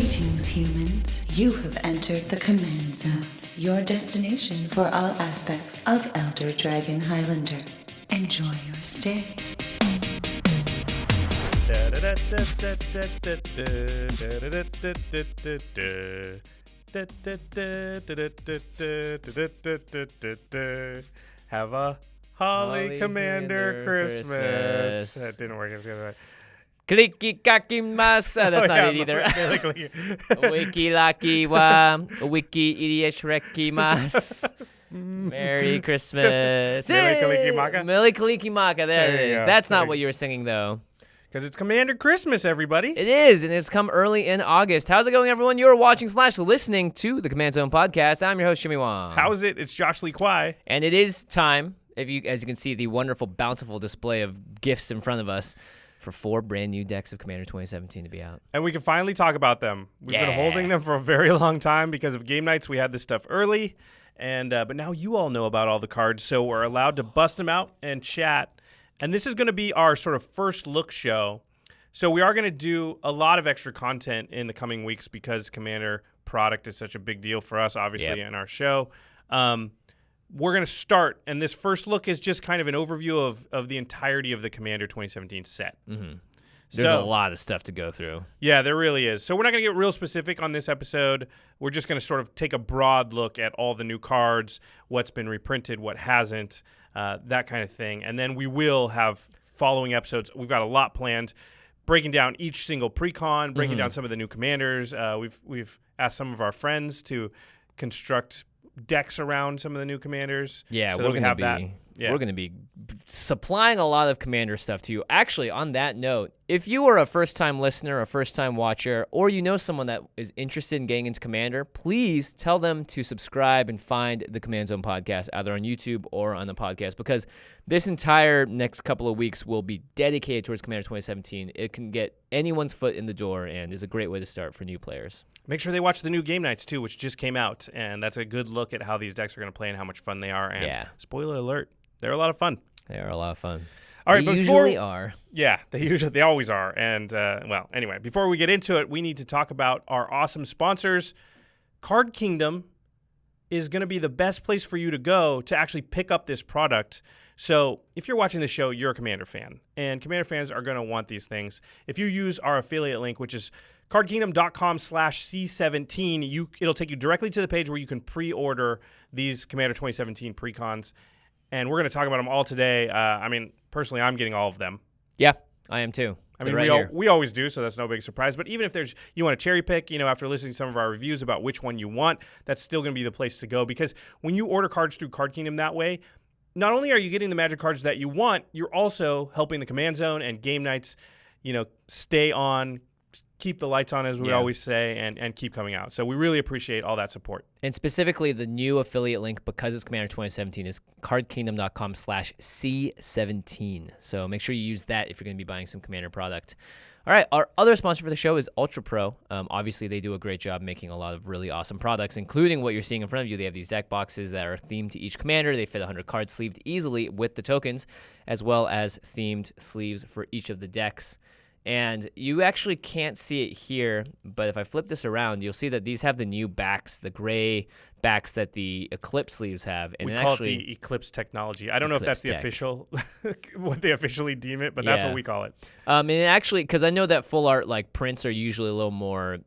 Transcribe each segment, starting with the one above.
Greetings, humans. You have entered the Command Zone, your destination for all aspects of Elder Dragon Highlander. Enjoy your stay. Have a Holly Commander Christmas. That didn't work. Clicky kaki mas. That's not it either. Wiki laki wa wiki idiot mas. Merry Christmas. Mele Kaliki Maka. There it is. That's not what you were singing, though. Because it's Commander Christmas, everybody. It is, and it's come early in August. How's it going, everyone? You're watching / listening to the Command Zone podcast. I'm your host, Jimmy Wong. How's it? It's Josh Lee Kwai. And it is time, as you can see, the wonderful, bountiful display of gifts in front of us, for 4 brand new decks of Commander 2017 to be out. And we can finally talk about them. We've been holding them for a very long time because of game nights. We had this stuff early, and but now you all know about all the cards, so we're allowed to bust them out and chat. And this is going to be our sort of first look show. So we are going to do a lot of extra content in the coming weeks because Commander product is such a big deal for us, obviously, in our show. We're going to start, and this first look is just kind of an overview of the entirety of the Commander 2017 set. Mm-hmm. There's a lot of stuff to go through. Yeah, there really is. So we're not going to get real specific on this episode. We're just going to sort of take a broad look at all the new cards, what's been reprinted, what hasn't, that kind of thing. And then we will have following episodes. We've got a lot planned, breaking down each single precon, breaking down some of the new commanders. We've asked some of our friends to construct decks around some of the new commanders. Yeah, so we're going to be supplying a lot of commander stuff to you. Actually, on that note, if you are a first-time listener, a first-time watcher, or you know someone that is interested in getting into Commander, please tell them to subscribe and find the Command Zone podcast either on YouTube or on the podcast, because this entire next couple of weeks will be dedicated towards Commander 2017. It can get anyone's foot in the door and is a great way to start for new players. Make sure they watch the new game nights, too, which just came out, and that's a good look at how these decks are going to play and how much fun they are. And spoiler alert, they're a lot of fun. They are a lot of fun. All right, they usually are. Yeah, they always are. And, well, anyway, before we get into it, we need to talk about our awesome sponsors. Card Kingdom is going to be the best place for you to go to actually pick up this product. So if you're watching the show, you're a Commander fan, and Commander fans are going to want these things. If you use our affiliate link, which is cardkingdom.com/C17, it'll take you directly to the page where you can pre-order these Commander 2017 precons. And we're going to talk about them all today. I mean, personally, I'm getting all of them. Yeah, I am too. I mean, we always do, so that's no big surprise. But even if you want to cherry pick, after listening to some of our reviews about which one you want, that's still going to be the place to go. Because when you order cards through Card Kingdom that way, not only are you getting the Magic cards that you want, you're also helping the Command Zone and game nights, stay on, keep the lights on, as we always say, and keep coming out. So we really appreciate all that support. And specifically, the new affiliate link, because it's Commander 2017, is cardkingdom.com/C17. So make sure you use that if you're going to be buying some Commander product. All right, our other sponsor for the show is Ultra.PRO. Obviously, they do a great job making a lot of really awesome products, including what you're seeing in front of you. They have these deck boxes that are themed to each commander. They fit 100 cards sleeved easily with the tokens, as well as themed sleeves for each of the decks. And you actually can't see it here, but if I flip this around, you'll see that these have the new backs, the gray backs that the Eclipse sleeves have. And we call it the Eclipse technology. I don't know if that's the official, what they officially deem it, but that's what we call it. And actually, because I know that full art prints are usually a little more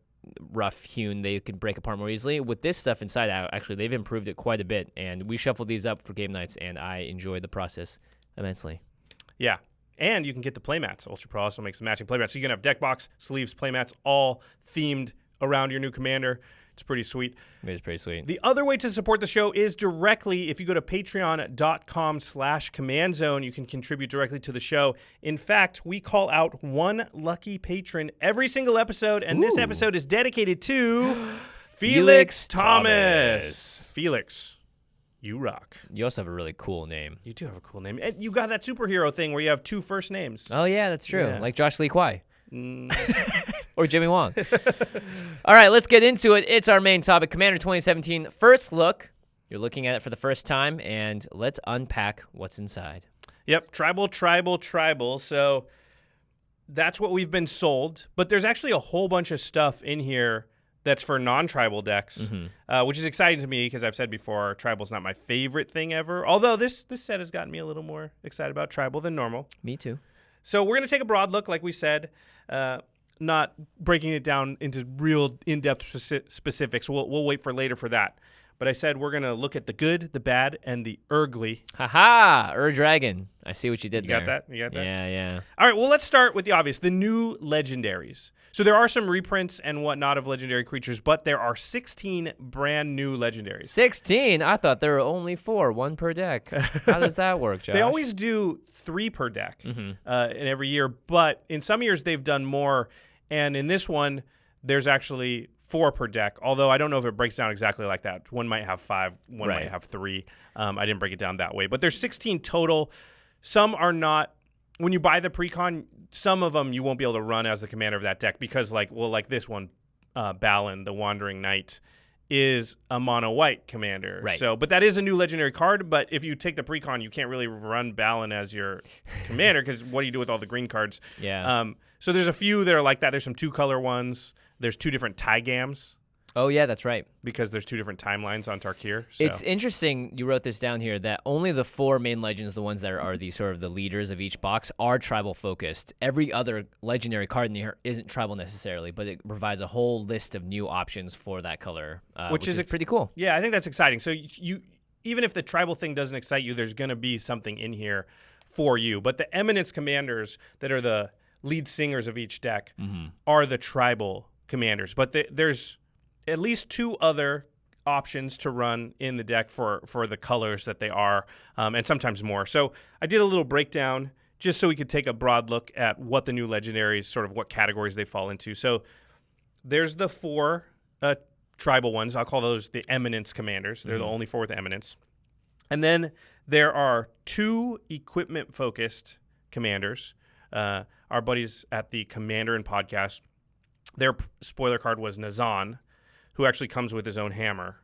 rough hewn, they can break apart more easily. With this stuff inside out, actually, they've improved it quite a bit. And we shuffled these up for game nights, and I enjoyed the process immensely. Yeah. And you can get the playmats. Ultra.PRO also makes the matching playmats. So you can have deck box, sleeves, playmats, all themed around your new commander. It's pretty sweet. It is pretty sweet. The other way to support the show is directly. If you go to patreon.com/commandzone, you can contribute directly to the show. In fact, we call out one lucky patron every single episode, and this episode is dedicated to FELIX Thomas. FELIX. You rock. You also have a really cool name. You do have a cool name. And you got that superhero thing where you have 2 first names. Oh, yeah, that's true. Yeah. Like Josh Lee Kwai. Or Jimmy Wong. All right, let's get into it. It's our main topic, Commander 2017 first look. You're looking at it for the first time, and let's unpack what's inside. Yep, tribal. So that's what we've been sold. But there's actually a whole bunch of stuff in here that's for non-tribal decks, which is exciting to me because I've said before, tribal's not my favorite thing ever. Although this set has gotten me a little more excited about tribal than normal. Me too. So we're going to take a broad look, like we said, not breaking it down into real in-depth specifics. We'll wait for later for that. But I said we're going to look at the good, the bad, and the ugly. Haha, Dragon. I see what you did there. You got that? Yeah. All right, well, let's start with the obvious, the new legendaries. So there are some reprints and whatnot of legendary creatures, but there are 16 brand new legendaries. 16? I thought there were only 4, 1 per deck. How does that work, Josh? They always do 3 per deck in every year, but in some years they've done more. And in this one, there's actually 4 per deck, although I don't know if it breaks down exactly like that. One might have 5, one might have 3. I didn't break it down that way. But there's 16 total. Some are not. When you buy the precon, some of them you won't be able to run as the commander of that deck because, like this one, Balin, the Wandering Knight, is a mono white commander. Right. So, but that is a new legendary card. But if you take the precon, you can't really run Balin as your commander because what do you do with all the green cards? Yeah. So there's a few that are like that. There's some 2-color ones. There's 2 different Taigams. Oh, yeah, that's right. Because there's 2 different timelines on Tarkir. So. It's interesting you wrote this down here that only the 4 main legends, the ones that are the sort of the leaders of each box, are tribal focused. Every other legendary card in here isn't tribal necessarily, but it provides a whole list of new options for that color, which is pretty cool. Yeah, I think that's exciting. So you even if the tribal thing doesn't excite you, there's going to be something in here for you. But the Eminence commanders that are the lead singers of each deck are the tribal commanders. But there's at least 2 other options to run in the deck for the colors that they are, and sometimes more. So I did a little breakdown just so we could take a broad look at what the new legendaries, sort of what categories they fall into. So there's the 4 tribal ones. I'll call those the Eminence commanders. They're the only 4 with Eminence. And then there are 2 equipment-focused commanders. Our buddies at the Commander and Podcast, their spoiler card was Nazan, who actually comes with his own hammer.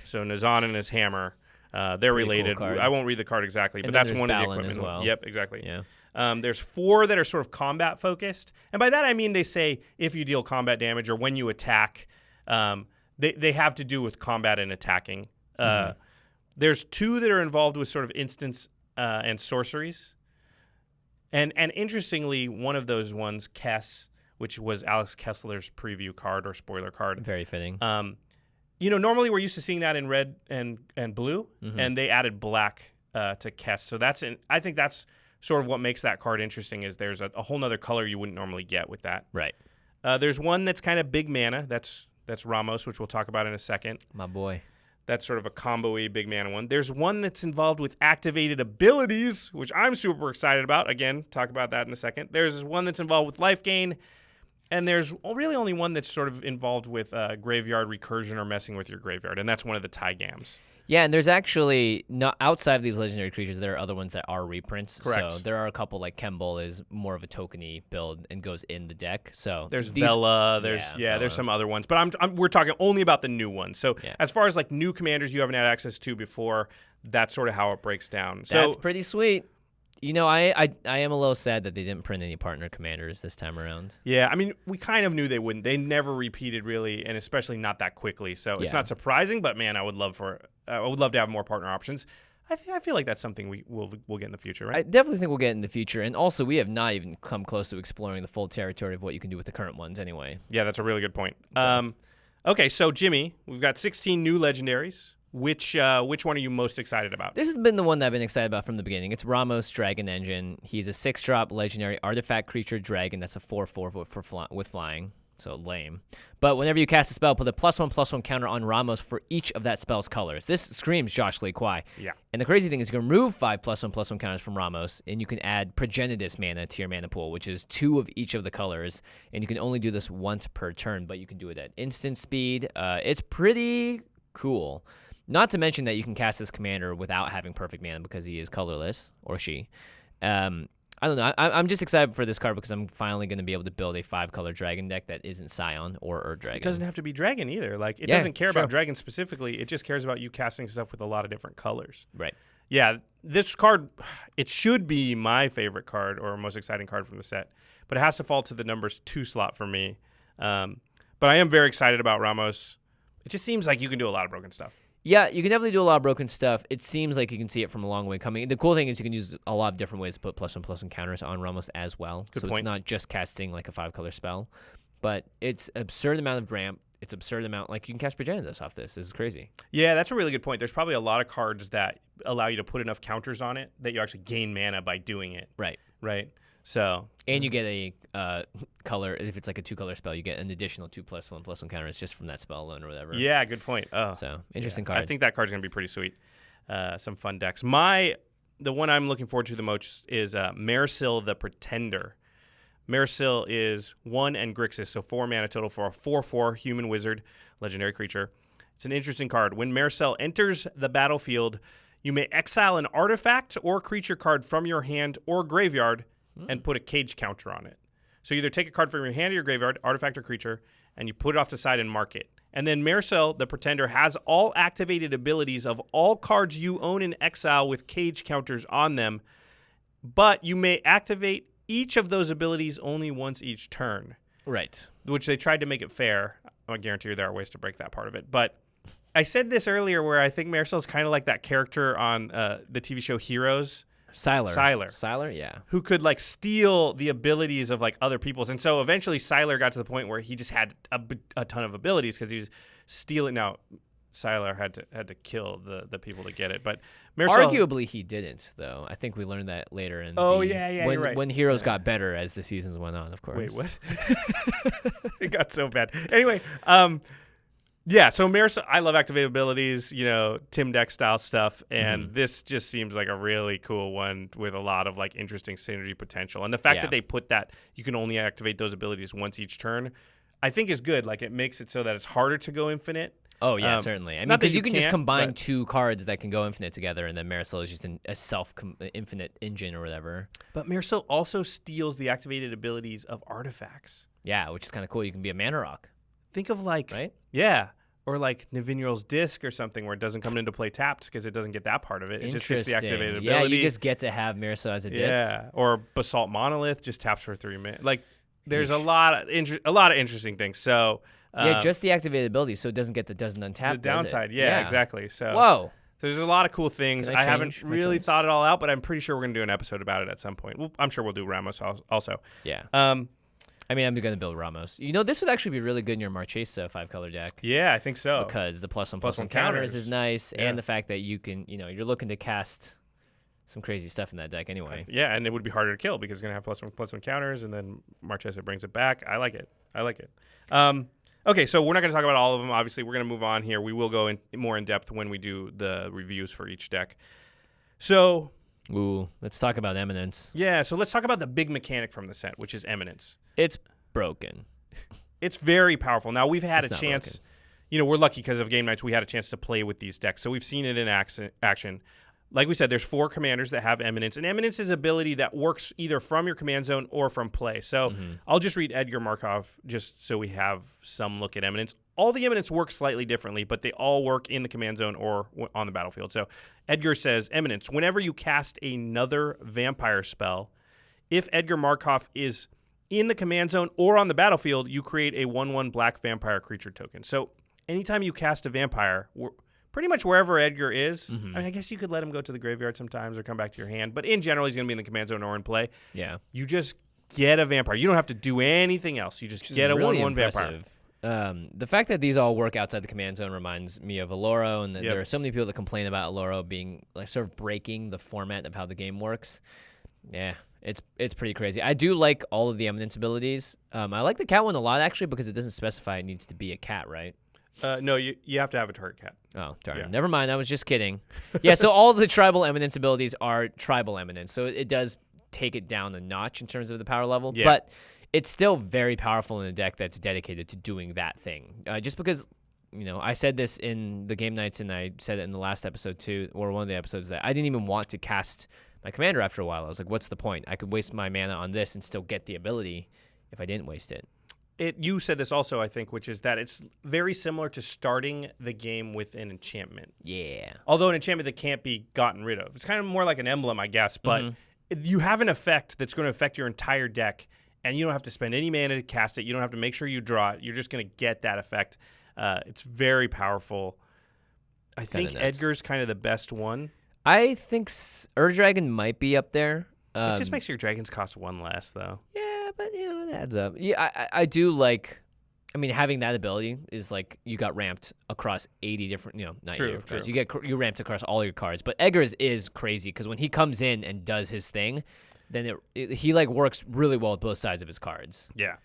So Nazan and his hammer, they're related. Cool card. I won't read the card exactly, but And that's then one of the Balin equipment. as well. Yep, exactly. Yeah. There's 4 that are sort of combat focused, and by that I mean they say if you deal combat damage or when you attack, they have to do with combat and attacking. There's 2 that are involved with sort of instants and sorceries, and interestingly, one of those ones, Kess, which was Alex Kessler's preview card or spoiler card. Very fitting. Normally we're used to seeing that in red and blue, and they added black to Kess. So I think that's sort of what makes that card interesting is there's a whole nother color you wouldn't normally get with that. Right. There's one that's kind of big mana. That's Ramos, which we'll talk about in a second. My boy. That's sort of a combo-y big mana one. There's one that's involved with activated abilities, which I'm super excited about. Again, talk about that in a second. There's one that's involved with life gain. And there's really only one that's sort of involved with graveyard recursion or messing with your graveyard, and that's one of the Taigams. Yeah, and there's actually, not outside of these legendary creatures, there are other ones that are reprints. Correct. So there are a couple, like Kemble is more of a tokeny build and goes in the deck. So there's Vela, there's some other ones, but we're talking only about the new ones. So as far as like new commanders you haven't had access to before, that's sort of how it breaks down. That's pretty sweet. You know, I am a little sad that they didn't print any partner commanders this time around. Yeah, I mean, we kind of knew they wouldn't. They never repeated really, and especially not that quickly. So it's not surprising, but man, I would love to have more partner options. I feel like that's something we'll get in the future, right? I definitely think we'll get in the future, and also we have not even come close to exploring the full territory of what you can do with the current ones anyway. Yeah, that's a really good point. Okay, so Jimmy, we've got 16 new legendaries. Which one are you most excited about? This has been the one that I've been excited about from the beginning. It's Ramos Dragon Engine. He's a 6-drop legendary artifact creature dragon that's a 4/4 with flying, so lame. But whenever you cast a spell, put a +1/+1 counter on Ramos for each of that spell's colors. This screams Josh Lee Kwai. Yeah. And the crazy thing is you can remove 5 +1/+1 counters from Ramos, and you can add Progenitus mana to your mana pool, which is 2 of each of the colors, and you can only do this once per turn, but you can do it at instant speed. It's pretty cool. Not to mention that you can cast this commander without having perfect mana because he is colorless, or she. I don't know. I'm just excited for this card because I'm finally going to be able to build a 5-color dragon deck that isn't Scion or Ur Dragon. It doesn't have to be dragon either. Like it doesn't care about dragon specifically. It just cares about you casting stuff with a lot of different colors. Right. Yeah, this card, it should be my favorite card or most exciting card from the set, but it has to fall to the numbers 2 slot for me. But I am very excited about Ramos. It just seems like you can do a lot of broken stuff. Yeah, you can definitely do a lot of broken stuff. It seems like you can see it from a long way coming. The cool thing is you can use a lot of different ways to put +1/+1 counters on Ramos as well. Good so point. It's not just casting like a 5-color spell, but it's absurd amount of ramp. It's absurd amount. Like you can cast Progenitors off this. This is crazy. Yeah, that's a really good point. There's probably a lot of cards that allow you to put enough counters on it that you actually gain mana by doing it. Right. Right. So. And you get a color. If it's like a 2-color spell, you get an additional 2 +1/+1 counters just from that spell alone or whatever. Yeah, good point. Oh, so interesting yeah. card. I think that card's gonna be pretty sweet. Some fun decks. The one I'm looking forward to the most is Maresil the Pretender. Maresil is 1 and Grixis, so 4 mana total for a 4/4 human wizard, legendary creature. It's an interesting card. When Maresil enters the battlefield, you may exile an artifact or creature card from your hand or graveyard and put a cage counter on it. So you either take a card from your hand or your graveyard, artifact or creature, and you put it off to the side and mark it. And then Maresil, the Pretender, has all activated abilities of all cards you own in exile with cage counters on them, but you may activate each of those abilities only once each turn. Right. Which they tried to make it fair. I guarantee you there are ways to break that part of it. But I said this earlier where I think Maresil is kind of like that character on the TV show Heroes. Sylar, yeah. Who could like steal the abilities of like other people's. And so eventually Sylar got to the point where he just had a ton of abilities because he was stealing. Now, Sylar had to kill the people to get it. But Maresil, arguably he didn't, though. I think we learned that later in when, you're right. When Heroes got better as the seasons went on, of course. Wait, what? It got so bad. Anyway, yeah, so Maresil, I love activated abilities, Tim Deck style stuff, and this just seems like a really cool one with a lot of like interesting synergy potential. And the fact that they put that you can only activate those abilities once each turn, I think is good. Like it makes it so that it's harder to go infinite. Oh yeah, certainly. I mean, because you can just combine 2 cards that can go infinite together, and then Maresil is just a self-infinite engine or whatever. But Maresil also steals the activated abilities of artifacts. Yeah, which is kind of cool. You can be a mana rock. Think of like, right? Yeah, or like Navinul's Disc or something where it doesn't come into play tapped because it doesn't get that part of it. It just gets the activated ability. Yeah, you just get to have Maresil as a disc. Yeah, or Basalt Monolith just taps for 3 minutes. Like, there's a lot of interesting things. So yeah, just the activated ability, so it doesn't untap. The downside, yeah, exactly. So whoa. So there's a lot of cool things. I haven't really thought it all out, but I'm pretty sure we're going to do an episode about it at some point. I'm sure we'll do Ramos also. Yeah. I mean, I'm going to build Ramos. This would actually be really good in your Marchesa 5-color deck. Yeah, I think so. Because the +1/+1 counters is nice, and the fact that you can, you're looking to cast some crazy stuff in that deck anyway. Yeah, and it would be harder to kill because it's going to have +1/+1 counters, and then Marchesa brings it back. I like it. Okay, so we're not going to talk about all of them. Obviously, we're going to move on here. We will go in more in depth when we do the reviews for each deck. So, let's talk about Eminence. Yeah, so let's talk about the big mechanic from the set, which is Eminence. It's broken. It's very powerful. Now, we've had a chance. We're lucky because of game nights. We had a chance to play with these decks, so we've seen it in action. Like we said, there's 4 commanders that have Eminence, and Eminence is ability that works either from your command zone or from play. So I'll just read Edgar Markov just so we have some look at Eminence. All the Eminence work slightly differently, but they all work in the command zone or on the battlefield. So Edgar says, Eminence, whenever you cast another vampire spell, if Edgar Markov is in the command zone or on the battlefield, you create a 1/1 black vampire creature token. So anytime you cast a vampire, pretty much wherever Edgar is. I mean, I guess you could let him go to the graveyard sometimes or come back to your hand. But in general, he's going to be in the command zone or in play. Yeah. You just get a vampire. You don't have to do anything else. You just get a really 1/1 vampire. The fact that these all work outside the command zone reminds me of Aloro, and there are so many people that complain about Aloro being like sort of breaking the format of how the game works. Yeah, it's pretty crazy. I do like all of the Eminence abilities. I like the cat one a lot, actually, because it doesn't specify it needs to be a cat, right? No, you have to have a target cat. Oh, darn. Yeah. Never mind. I was just kidding. Yeah, so all the tribal Eminence abilities are tribal Eminence. So it does take it down a notch in terms of the power level. Yeah. But it's still very powerful in a deck that's dedicated to doing that thing. Just because, I said this in the game nights, and I said it in the last episode too, or one of the episodes, that I didn't even want to cast my commander after a while. I was like, what's the point? I could waste my mana on this and still get the ability if I didn't waste it. you said this also, I think, which is that it's very similar to starting the game with an enchantment. Yeah. Although an enchantment that can't be gotten rid of. It's kind of more like an emblem, I guess, but you have an effect that's going to affect your entire deck, and you don't have to spend any mana to cast it. You don't have to make sure you draw it. You're just going to get that effect. It's very powerful. I think Edgar's kind of the best one. I think Ur-Dragon might be up there. It just makes your dragons cost 1 less, though. Yeah, but it adds up. Yeah, I do like. I mean, having that ability is like you got ramped across 80 different. Not 80 different cards. You ramped across all your cards. But Edgar's is crazy because when he comes in and does his thing, then he like works really well with both sides of his cards. Yeah.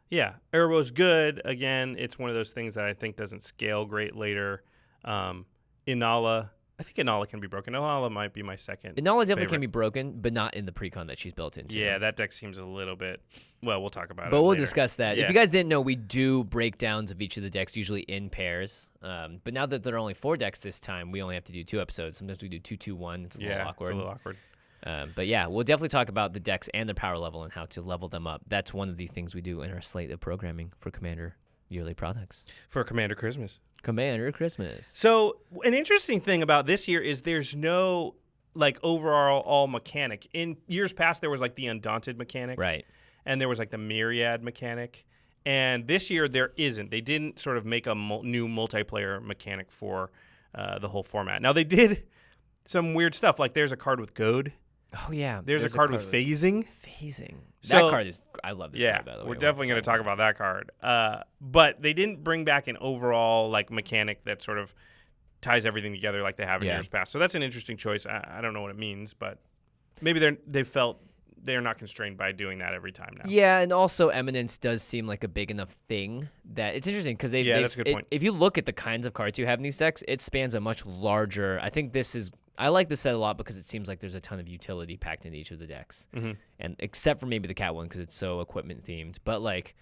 Yeah. Erbo's good. Again, it's one of those things that I think doesn't scale great later. Inala. I think Inala can be broken. Inala might be my second. Inala definitely can be broken, but not in the precon that she's built into. Yeah, that deck seems a little bit. Well, we'll talk about it. But we'll later. discuss that. Yeah. If you guys didn't know, we do breakdowns of each of the decks, usually in pairs. But now that there are only 4 decks this time, we only have to do 2 episodes. Sometimes we do 2, 2, 1. It's a little awkward. It's a little awkward. But yeah, we'll definitely talk about the decks and their power level and how to level them up. That's one of the things we do in our slate of programming for Commander yearly products. For Commander Christmas. Commander Christmas. So an interesting thing about this year is there's no like overall mechanic. In years past, there was like the Undaunted mechanic. Right. And there was like the Myriad mechanic. And this year there isn't. They didn't sort of make a new multiplayer mechanic for the whole format. Now they did some weird stuff. Like there's a card with Goad. Oh, yeah. There's a card with Phasing. Phasing. So, that card is... I love this card, by the way. We're definitely going to talk about that card. But they didn't bring back an overall like mechanic that sort of ties everything together like they have in years past. So that's an interesting choice. I don't know what it means, but maybe they felt they're not constrained by doing that every time now. Yeah, and also Eminence does seem like a big enough thing that it's interesting because that's a good point. If you look at the kinds of cards you have in these decks, it spans a much larger... I think this is... I like this set a lot because it seems like there's a ton of utility packed into each of the decks. And except for maybe the Cat one because it's so equipment themed. But like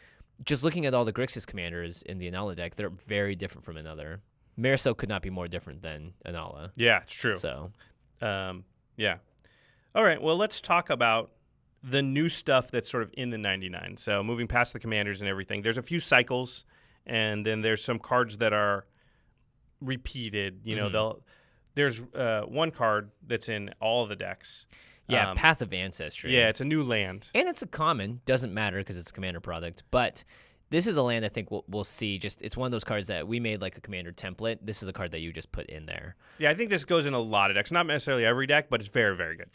just looking at all the Grixis commanders in the Inala deck, they're very different from another. Marisol could not be more different than Inala. Yeah, it's true. So, yeah. All right, well, let's talk about the new stuff that's sort of in the 99. So moving past the commanders and everything, there's a few cycles, and then there's some cards that are repeated. You know, there's one card that's in all of the decks. Yeah, Path of Ancestry. Yeah, it's a new land. And it's a common. Doesn't matter because it's a commander product. But this is a land I think we'll see. Just it's one of those cards that we made like a commander template. This is a card that you just put in there. Yeah, I think this goes in a lot of decks. Not necessarily every deck, but it's very, very good.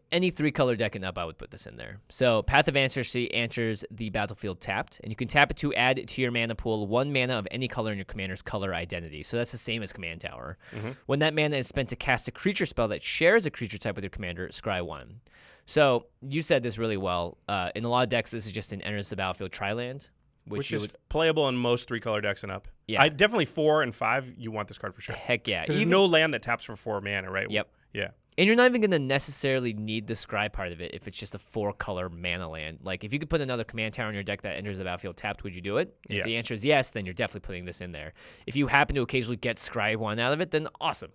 Any 3-color deck and up, I would put this in there. So Path of Ancestry enters the battlefield tapped, and you can tap it to add to your mana pool 1 mana of any color in your commander's color identity. So that's the same as Command Tower. When that mana is spent to cast a creature spell that shares a creature type with your commander, scry 1. So you said this really well. In a lot of decks, this is just an enters the battlefield tri-land. Which is playable in most 3-color decks and up. Yeah. Definitely 4 and 5, you want this card for sure. Heck yeah. Because there's no land that taps for 4 mana, right? Yep. Yeah. And you're not even going to necessarily need the scry part of it if it's just a 4-color mana land. Like, if you could put another command tower in your deck that enters the battlefield tapped, would you do it? Yes. If the answer is yes, then you're definitely putting this in there. If you happen to occasionally get scry 1 out of it, then awesome.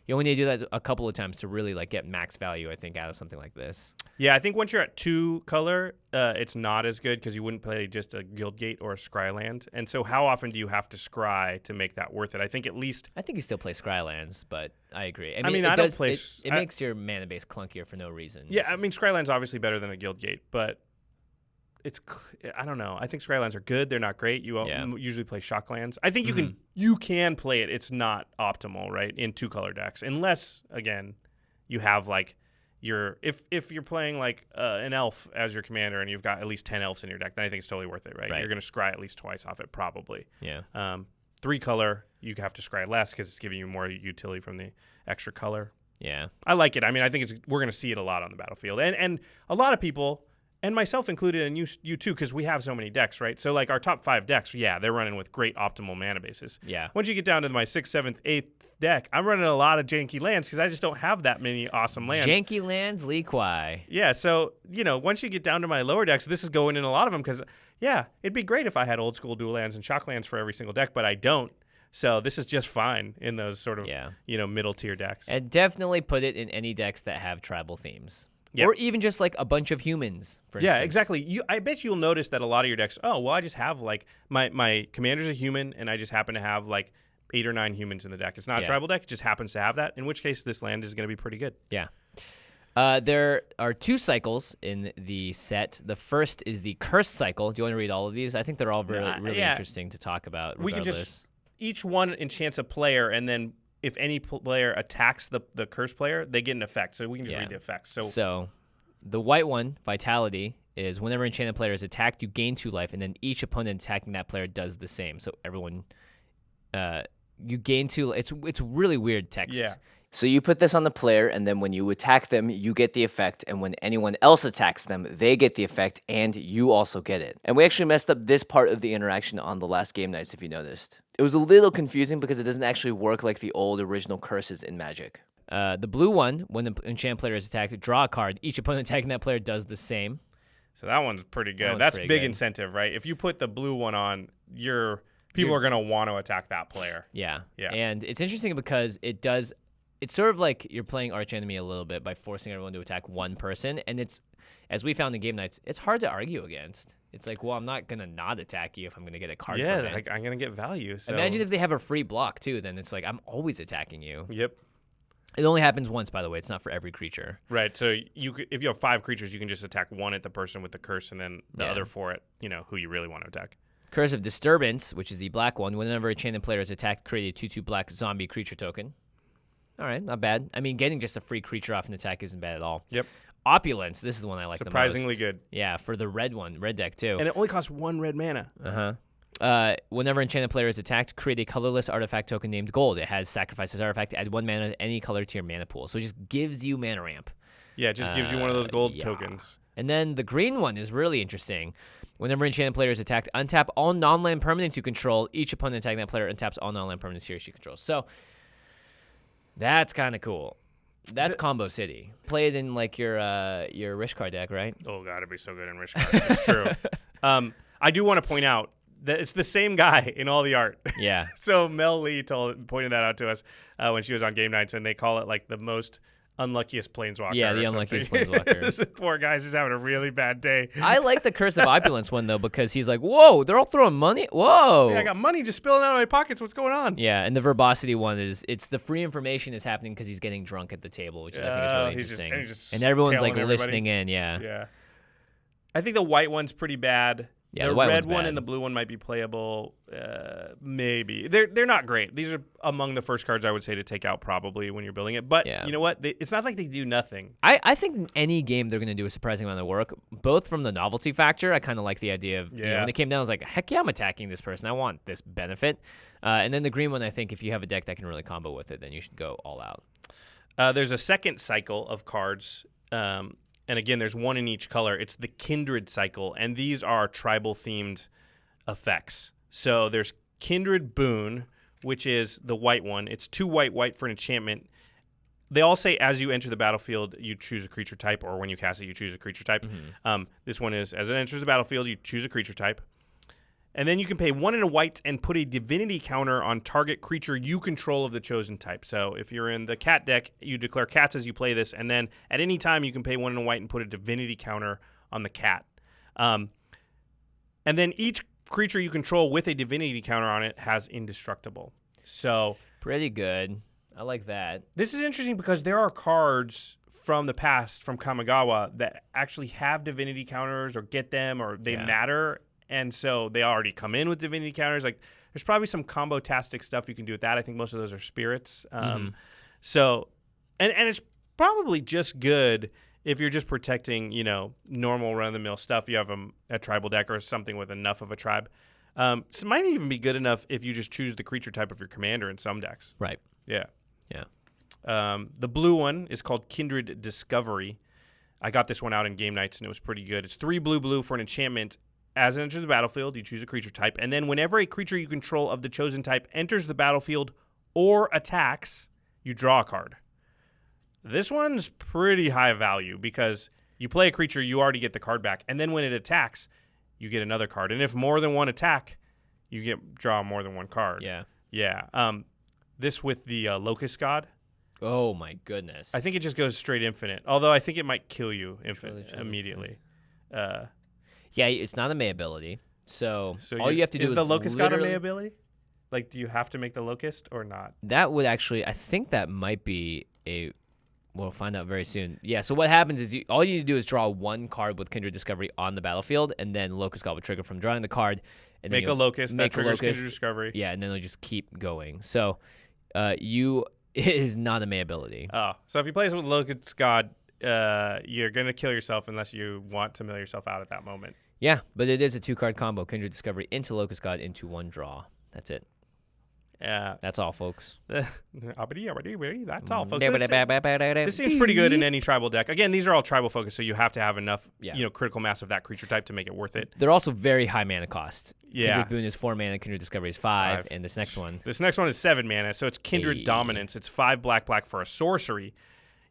You only need to do that a couple of times to really like get max value, I think, out of something like this. Yeah, I think once you're at 2-color, it's not as good because you wouldn't play just a Guildgate or a Scry land. And so how often do you have to Scry to make that worth it? I think at least... I think you still play Scry lands, but I agree. I mean, I don't play... It makes your mana base clunkier for no reason. Yeah, I mean, Scry land's obviously better than a Guildgate, but it's... I don't know. I think Scry lands are good. They're not great. You usually play Shock lands. I think you can play it. It's not optimal, right, in 2-color decks. Unless, again, you have, like... if you're playing like an elf as your commander and you've got at least 10 elves in your deck, then I think it's totally worth it, right? You're going to scry at least twice off it, probably. Yeah. 3-color, you have to scry less because it's giving you more utility from the extra color. Yeah. I like it. I mean, I think we're going to see it a lot on the battlefield, and a lot of people, and myself included, and you too, because we have so many decks, right? So like our top 5 decks, they're running with great optimal mana bases. Yeah. Once you get down to my 6th, 7th, 8th deck, I'm running a lot of janky lands because I just don't have that many awesome lands. Janky lands, Lee Kwai. Yeah, so, once you get down to my lower decks, this is going in a lot of them because, it'd be great if I had old school dual lands and shock lands for every single deck, but I don't. So this is just fine in those sort of, middle tier decks. And definitely put it in any decks that have tribal themes. Yep. Or even just like a bunch of humans, for instance. Yeah, exactly. I bet you'll notice that a lot of your decks, I just have like my commander's a human and I just happen to have like 8 or 9 humans in the deck. It's not a tribal deck, it just happens to have that, in which case this land is going to be pretty good. Yeah. There are 2 cycles in the set. The first is the Cursed cycle. Do you want to read all of these? I think they're all really interesting to talk about. We can just, each one enchants a player, and then if any player attacks the cursed player, they get an effect. So we can just read the effects. So the white one, Vitality, is whenever enchanted player is attacked, you gain 2 life, and then each opponent attacking that player does the same. So everyone, you gain 2. It's really weird text. Yeah. So you put this on the player, and then when you attack them, you get the effect, and when anyone else attacks them, they get the effect, and you also get it. And we actually messed up this part of the interaction on the last game nights, if you noticed. It was a little confusing because it doesn't actually work like the old original curses in Magic. The blue one, when the enchanted player is attacked, draw a card. Each opponent attacking that player does the same. So that one's pretty good. That's big incentive, right? If you put the blue one on, people are going to want to attack that player. Yeah. Yeah. And it's interesting because it's sort of like you're playing archenemy a little bit by forcing everyone to attack one person. And it's, as we found in game nights, it's hard to argue against. It's like, well, I'm not going to not attack you if I'm going to get a card from it. Like, I'm going to get value. So. Imagine if they have a free block, too. Then it's like, I'm always attacking you. Yep. It only happens once, by the way. It's not for every creature. Right. So if you have 5 creatures, you can just attack one at the person with the curse and then the other 4 at, who you really want to attack. Curse of Disturbance, which is the black one. Whenever a enchanted player is attacked, create a 2/2 black zombie creature token. All right, not bad. I mean, getting just a free creature off an attack isn't bad at all. Yep. Opulence, this is the one I like the most. Surprisingly good. Yeah, for the red deck too. And it only costs 1 red mana. Whenever enchanted player is attacked, create a colorless artifact token named Gold. It has sacrifice this artifact, add 1 mana to any color to your mana pool. So it just gives you mana ramp. Yeah, it just gives you one of those gold tokens. And then the green one is really interesting. Whenever enchanted player is attacked, untap all non-land permanents you control. Each opponent attacking that player untaps all non-land permanents he or she controls. So that's kind of cool. That's Combo City. Play it in like your Rishkar deck, right? Oh god, it'd be so good in Rishkar. It's true. I do want to point out that it's the same guy in all the art. Yeah. So Mel Lee pointed that out to us when she was on game nights, and they call it like the most unluckiest planeswalker. Yeah, the unluckiest planeswalker. This poor guy's just having a really bad day. I like the Curse of Opulence one though, because he's like, whoa, they're all throwing money. Whoa. Yeah, I got money just spilling out of my pockets. What's going on? Yeah, and the Verbosity one it's the free information is happening because he's getting drunk at the table, which I think is really interesting. And everyone's like listening in. Yeah. Yeah. I think the white one's pretty bad. Yeah, the white red one's one bad. and the blue one might be playable. Maybe they're not great. These are among the first cards I would say to take out probably when you're building it. But you know what? It's not like they do nothing. I think in any game they're going to do a surprising amount of work, both from the novelty factor. I kind of like the idea of when they came down, I was like, heck yeah, I'm attacking this person. I want this benefit. And then the green one, I think if you have a deck that can really combo with it, then you should go all out. There's a second cycle of cards. And again, there's 1 in each color. It's the Kindred cycle, and these are tribal-themed effects. So there's Kindred Boon, which is the white one. It's 2 white for an enchantment. They all say as you enter the battlefield, you choose a creature type, or when you cast it, you choose a creature type. Mm-hmm. This one is as it enters the battlefield, you choose a creature type. And then you can pay 1 in a white and put a divinity counter on target creature you control of the chosen type. So if you're in the cat deck, you declare cats as you play this, and then at any time you can pay 1 in a white and put a divinity counter on the cat. And then each creature you control with a divinity counter on it has indestructible. So pretty good. I like that. This is interesting because there are cards from the past, from Kamigawa, that actually have divinity counters or get them or they matter. And so they already come in with divinity counters. Like, there's probably some combo-tastic stuff you can do with that. I think most of those are spirits. So, and it's probably just good if you're just protecting, normal run-of-the-mill stuff. You have a tribal deck or something with enough of a tribe. So it might even be good enough if you just choose the creature type of your commander in some decks. Right. Yeah. Yeah. The blue one is called Kindred Discovery. I got this one out in game nights, and it was pretty good. It's 3 blue for an enchantment. As it enters the battlefield, you choose a creature type, and then whenever a creature you control of the chosen type enters the battlefield or attacks, you draw a card. This one's pretty high value because you play a creature, you already get the card back, and then when it attacks, you get another card. And if more than one attack, you draw more than one card. Yeah. Yeah. This with the Locust God. Oh my goodness. I think it just goes straight infinite. Although I think it might kill you immediately. Yeah, it's not a May ability. So all you have to do is the Locust God a May literally- ability? Like, do you have to make the Locust or not? That would actually, I think that might be a. We'll find out very soon. Yeah. So what happens is all you need to do is draw one card with Kindred Discovery on the battlefield, and then Locust God will trigger from drawing the card. And Make then a Locust. Make That triggers a Locust. Kindred Discovery. Yeah, and then it'll just keep going. So, it is not a May ability. Oh, so if you play this with Locust God, you're gonna kill yourself unless you want to mill yourself out at that moment. Yeah, but it is a 2-card combo: Kindred Discovery into Locust God into 1 draw. That's it. That's all, folks. That's all, folks. So this seems pretty good in any tribal deck. Again, these are all tribal focused, so you have to have enough, critical mass of that creature type to make it worth it. They're also very high mana cost. Yeah. Kindred Boon is 4 mana, Kindred Discovery is 5, and this next one. This next one is 7 mana, so it's Kindred Hey. Dominance. It's 5 black for a sorcery.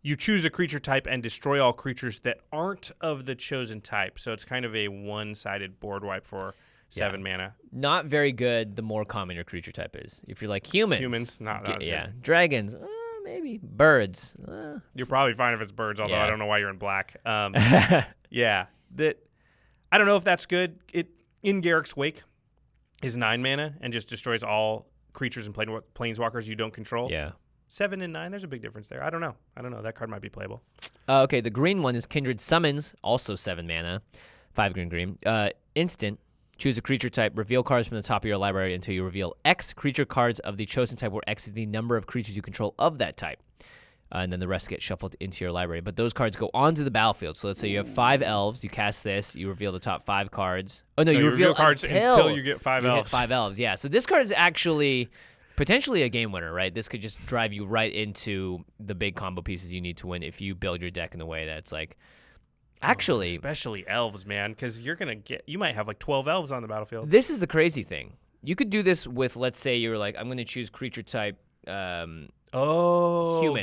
You choose a creature type and destroy all creatures that aren't of the chosen type. So it's kind of a one-sided board wipe for 7 mana. Not very good the more common your creature type is. If you're like humans. Not as good. Dragons, maybe. Birds. You're probably fine if it's birds, although Yeah. I don't know why you're in black. Yeah. I don't know if that's good. It in Garrick's Wake is 9 mana and just destroys all creatures and planeswalkers you don't control. Yeah. 7 and 9, there's a big difference there. I don't know. That card might be playable. Okay, the green one is Kindred Summons, also 7 mana. 5 green. Instant. Choose a creature type, reveal cards from the top of your library until you reveal X creature cards of the chosen type, where X is the number of creatures you control of that type. And then the rest get shuffled into your library. But those cards go onto the battlefield. So let's say you have 5 elves, you cast this, you reveal the top 5 cards. Oh, no, you reveal cards until you get 5 elves. 5 elves, yeah. So this card is actually potentially a game winner, right? This could just drive you right into the big combo pieces you need to win if you build your deck in a way that's like... Actually, especially elves, man, because you might have like 12 elves on the battlefield. This is the crazy thing. You could do this with, let's say you're like, I'm going to choose creature type human.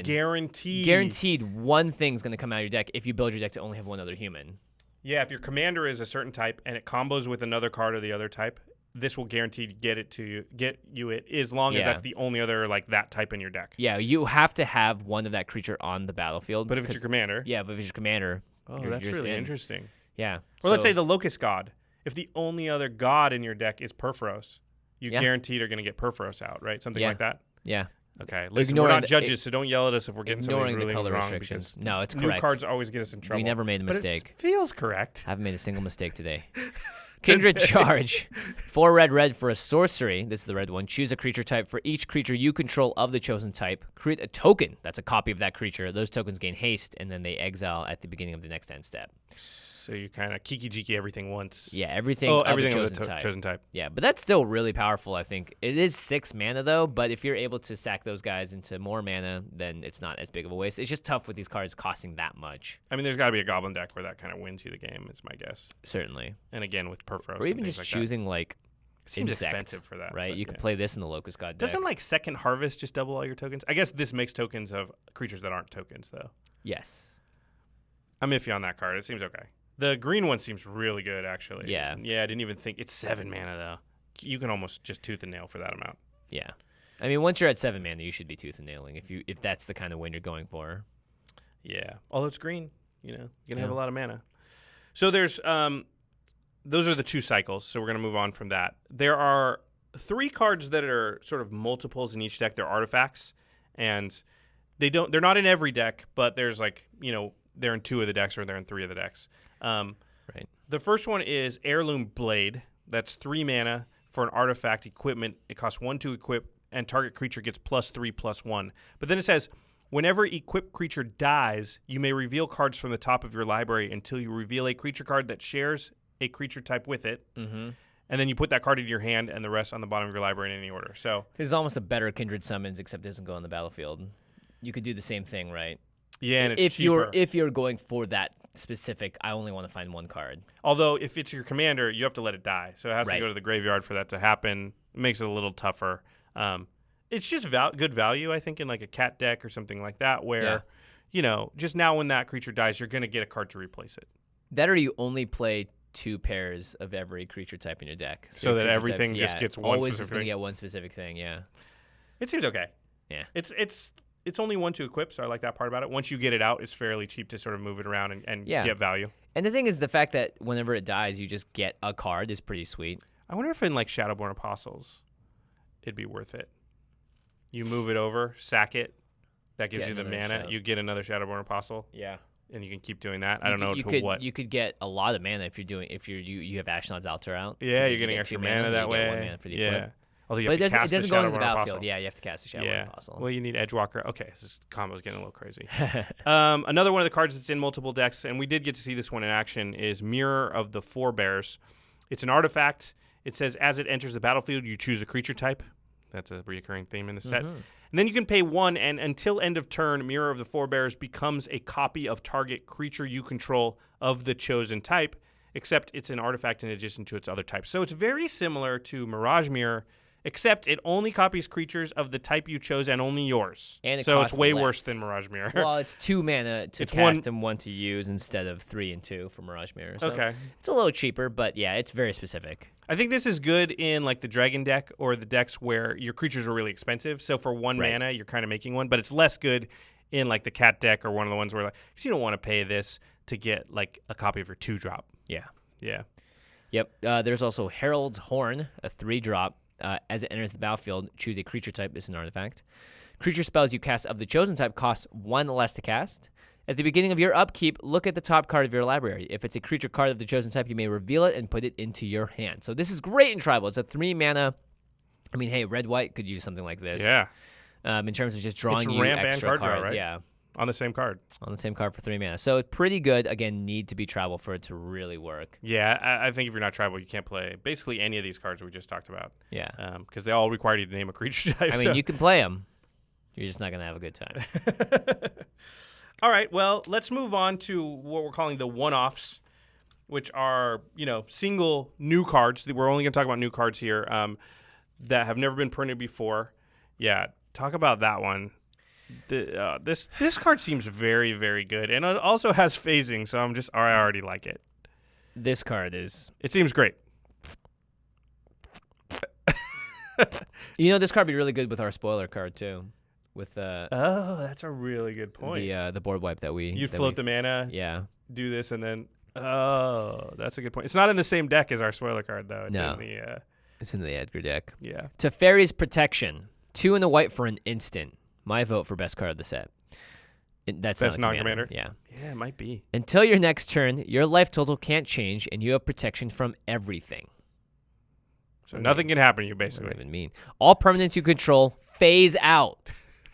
Guaranteed one thing's going to come out of your deck if you build your deck to only have one other human. Yeah, if your commander is a certain type and it combos with another card of the other type, this will guarantee get you it as long as that's the only other like that type in your deck. Yeah, you have to have one of that creature on the battlefield. But if it's your commander. Yeah, but if it's your commander. Oh, that's really interesting. Yeah. Or let's say the Locust God. If the only other god in your deck is Perforos, you guaranteed are going to get Perforos out, right? Something like that? Yeah. Okay. Listen, we're not judges, so don't yell at us if we're getting some of these rulings color wrong. restrictions. No, it's new correct. New cards always get us in trouble. We never made a but mistake. It feels correct. I haven't made a single mistake today. Kindred Charge. 4 red for a sorcery. This is the red one. Choose a creature type. For each creature you control of the chosen type, create a token that's a copy of that creature. Those tokens gain haste, and then they exile at the beginning of the next end step. So you kind of kiki-jiki everything once. Yeah, everything of the chosen type. Yeah, but that's still really powerful, I think. It is 6 mana, though, but if you're able to sack those guys into more mana, then it's not as big of a waste. It's just tough with these cards costing that much. I mean, there's got to be a Goblin deck where that kind of wins you the game, is my guess. Certainly. And again, with Perforos. Or even just like choosing, like, seems insect, expensive for that. Right? You could play this in the Locust God deck. Doesn't, like, Second Harvest just double all your tokens? I guess this makes tokens of creatures that aren't tokens, though. Yes. I'm iffy on that card. It seems okay. The green one seems really good, actually. Yeah. Yeah, I didn't even think. It's 7 mana, though. You can almost just tooth and nail for that amount. Yeah. I mean, once you're at 7 mana, you should be tooth and nailing if that's the kind of win you're going for. Yeah. Although it's green, you're going to have a lot of mana. So there's those are the 2 cycles, so we're going to move on from that. There are 3 cards that are sort of multiples in each deck. They're artifacts, and they're not in every deck, but there's like, they're in 2 of the decks or they're in 3 of the decks. Right. The first one is Heirloom Blade. That's 3 mana for an artifact equipment. It costs 1 to equip, and target creature gets +3/+1. But then it says, whenever equipped creature dies, you may reveal cards from the top of your library until you reveal a creature card that shares a creature type with it. Mm-hmm. And then you put that card into your hand and the rest on the bottom of your library in any order. So this is almost a better Kindred Summons, except it doesn't go on the battlefield. You could do the same thing, right? yeah, and it's cheaper. If you're going for that specific, I only want to find 1 card. Although if it's your commander, you have to let it die. So it has to Right. go to the graveyard for that to happen. It makes it a little tougher. It's just good value, I think, in like a cat deck or something like that, where, just now when that creature dies, you're going to get a card to replace it. That or you only play 2 pairs of every creature type in your deck. So your that creature everything types, just gets one always specific going to thing. get one specific thing, yeah. It seems okay. Yeah. It's it's only 1 to equip, so I like that part about it. Once you get it out, it's fairly cheap to sort of move it around and get value. And the thing is, the fact that whenever it dies, you just get a card is pretty sweet. I wonder if in like Shadowborn Apostles, it'd be worth it. You move it over, sack it. That gives you the mana. You get another Shadowborn Apostle. Yeah. And you can keep doing that. I don't know what. You could get a lot of mana if you have Ashnod's Altar out. Yeah, you're getting extra mana that way. 1 mana for the equip. Although you but have to cast it doesn't the go into the Shadowborn battlefield. Apostle. Yeah, you have to cast the Shadowborn Apostle. Well, you need Edgewalker. Okay, this combo's getting a little crazy. Another one of the cards that's in multiple decks, and we did get to see this one in action, is Mirror of the Forebears. It's an artifact. It says as it enters the battlefield, you choose a creature type. That's a recurring theme in the set. And then you can pay 1, and until end of turn, Mirror of the Forebears becomes a copy of target creature you control of the chosen type, except it's an artifact in addition to its other types. So it's very similar to Mirage Mirror, except it only copies creatures of the type you chose and only yours. And so it's way less. worse than Mirage Mirror. Well, it's 2 mana to cast and 1 to use instead of 3 and 2 for Mirage Mirror. So it's a little cheaper, but yeah, it's very specific. I think this is good in like the Dragon deck or the decks where your creatures are really expensive. So for 1 mana, you're kind of making one, but it's less good in like the Cat deck or one of the ones where like, cause you don't want to pay this to get like a copy of your 2-drop. Yeah. Yep. There's also Herald's Horn, a 3-drop. As it enters the battlefield, choose a creature type. This is an artifact. Creature spells you cast of the chosen type cost 1 less to cast. At the beginning of your upkeep, look at the top card of your library. If it's a creature card of the chosen type, you may reveal it and put it into your hand. So this is great in Tribal. It's a 3 mana. I mean, hey, red-white could use something like this. Yeah. In terms of just drawing you ramp extra and card cards. draw, right? Yeah. On the same card. On the same card for 3 mana. So it's pretty good. Again, need to be Tribal for it to really work. Yeah, I think if you're not Tribal, you can't play basically any of these cards we just talked about. Yeah. Because they all require you to name a creature type. I mean, you can play them. You're just not going to have a good time. All right, well, let's move on to what we're calling the one-offs, which are, single new cards. We're only going to talk about new cards here that have never been printed before. Yeah, talk about that one. This card seems very, very good, and it also has phasing, so I already like it. This card is... It seems great. This card would be really good with our spoiler card, too. With oh, that's a really good point. The board wipe that we... You float the mana, do this, and then... Oh, that's a good point. It's not in the same deck as our spoiler card, though. It's in the Edgar deck. Yeah. Teferi's Protection. 2 in the white for an instant. My vote for best card of the set. That's non-commander? Yeah. Yeah, it might be. Until your next turn, your life total can't change, and you have protection from everything. So nothing can happen to you, basically. What does that even mean? All permanents you control phase out.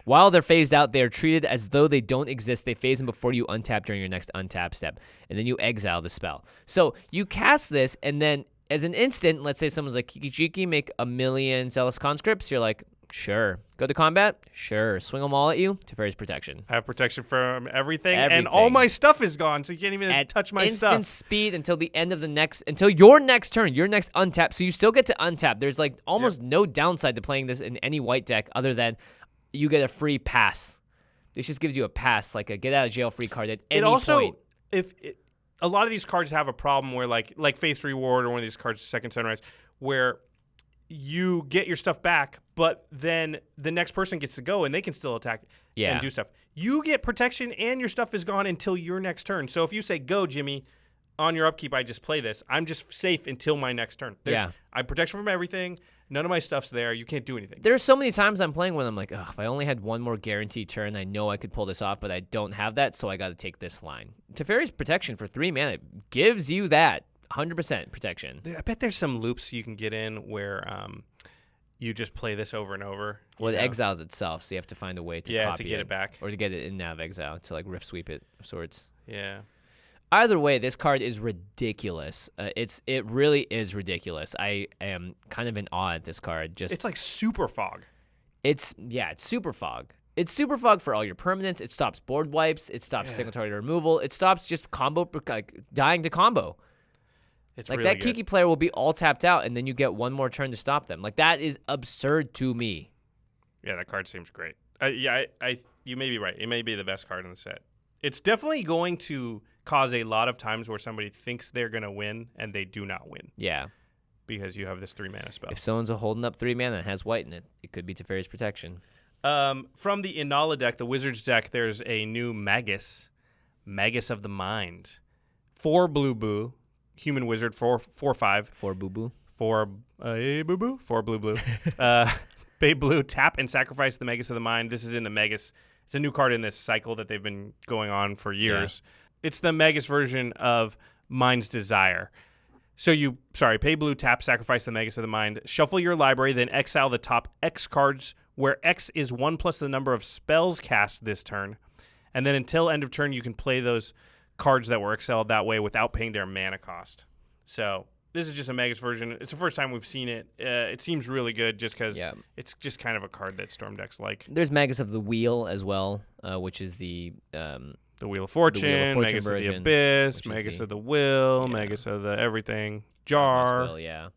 While they're phased out, they are treated as though they don't exist. They phase in before you untap during your next untap step, and then you exile the spell. So you cast this, and then as an instant, let's say someone's like, Kiki-Jiki, make 1,000,000 Zealous Conscripts. You're like, sure. Go to combat? Sure. Swing them all at you? Teferi's Protection. I have protection from everything, and all my stuff is gone, so you can't even touch my stuff. Instant speed until the end of until your next turn, your next untap. So you still get to untap. There's like almost no downside to playing this in any white deck other than you get a free pass. This just gives you a pass, like a get out of jail free card at any point. A lot of these cards have a problem where like Faith's Reward or one of these cards, Second Sunrise, where you get your stuff back, but then the next person gets to go and they can still attack and do stuff. You get protection and your stuff is gone until your next turn. So if you say, go, Jimmy, on your upkeep, I just play this. I'm just safe until my next turn. I'm protection from everything. None of my stuff's there. You can't do anything. There's so many times I'm playing when I'm like, if I only had one more guaranteed turn, I know I could pull this off, but I don't have that, so I got to take this line. Teferi's Protection for 3 mana gives you that 100% protection. I bet there's some loops you can get in where you just play this over and over. Well, it exiles itself, so you have to find a way to copy to get it back. Or to get it in Nav Exile, to like rift sweep it of sorts. Yeah. Either way, this card is ridiculous. It really is ridiculous. I am kind of in awe at this card. It's like Super Fog. It's Super Fog. It's Super Fog for all your permanents. It stops board wipes. It stops single target removal. It stops just combo, like dying to combo. It's like really that Kiki player will be all tapped out, and then you get one more turn to stop them. Like that is absurd to me. Yeah, that card seems great. You may be right. It may be the best card in the set. It's definitely going to cause a lot of times where somebody thinks they're going to win and they do not win. Yeah. Because you have this 3 mana spell. If someone's holding up 3 mana and has white in it, it could be Teferi's Protection. From the Inala deck, the Wizards deck, there's a new Magus of the Mind. 4 blue, human wizard, 4/5. 4 boo-boo. 4 boo-boo? 4 blue. Pay blue, tap and sacrifice the Magus of the Mind. This is in the Magus. It's a new card in this cycle that they've been going on for years. Yeah. It's the Magus version of Mind's Desire. So pay blue, tap, sacrifice the Magus of the Mind, shuffle your library, then exile the top X cards, where X is 1 plus the number of spells cast this turn. And then until end of turn, you can play those cards that were exiled that way without paying their mana cost. So this is just a Magus version. It's the first time we've seen it. It seems really good just because it's just kind of a card that Storm decks like. There's Magus of the Wheel as well, which is the Wheel of Fortune, Magus version, of the Abyss, Magus of the Will, Magus of the everything, Jar. Will, yeah.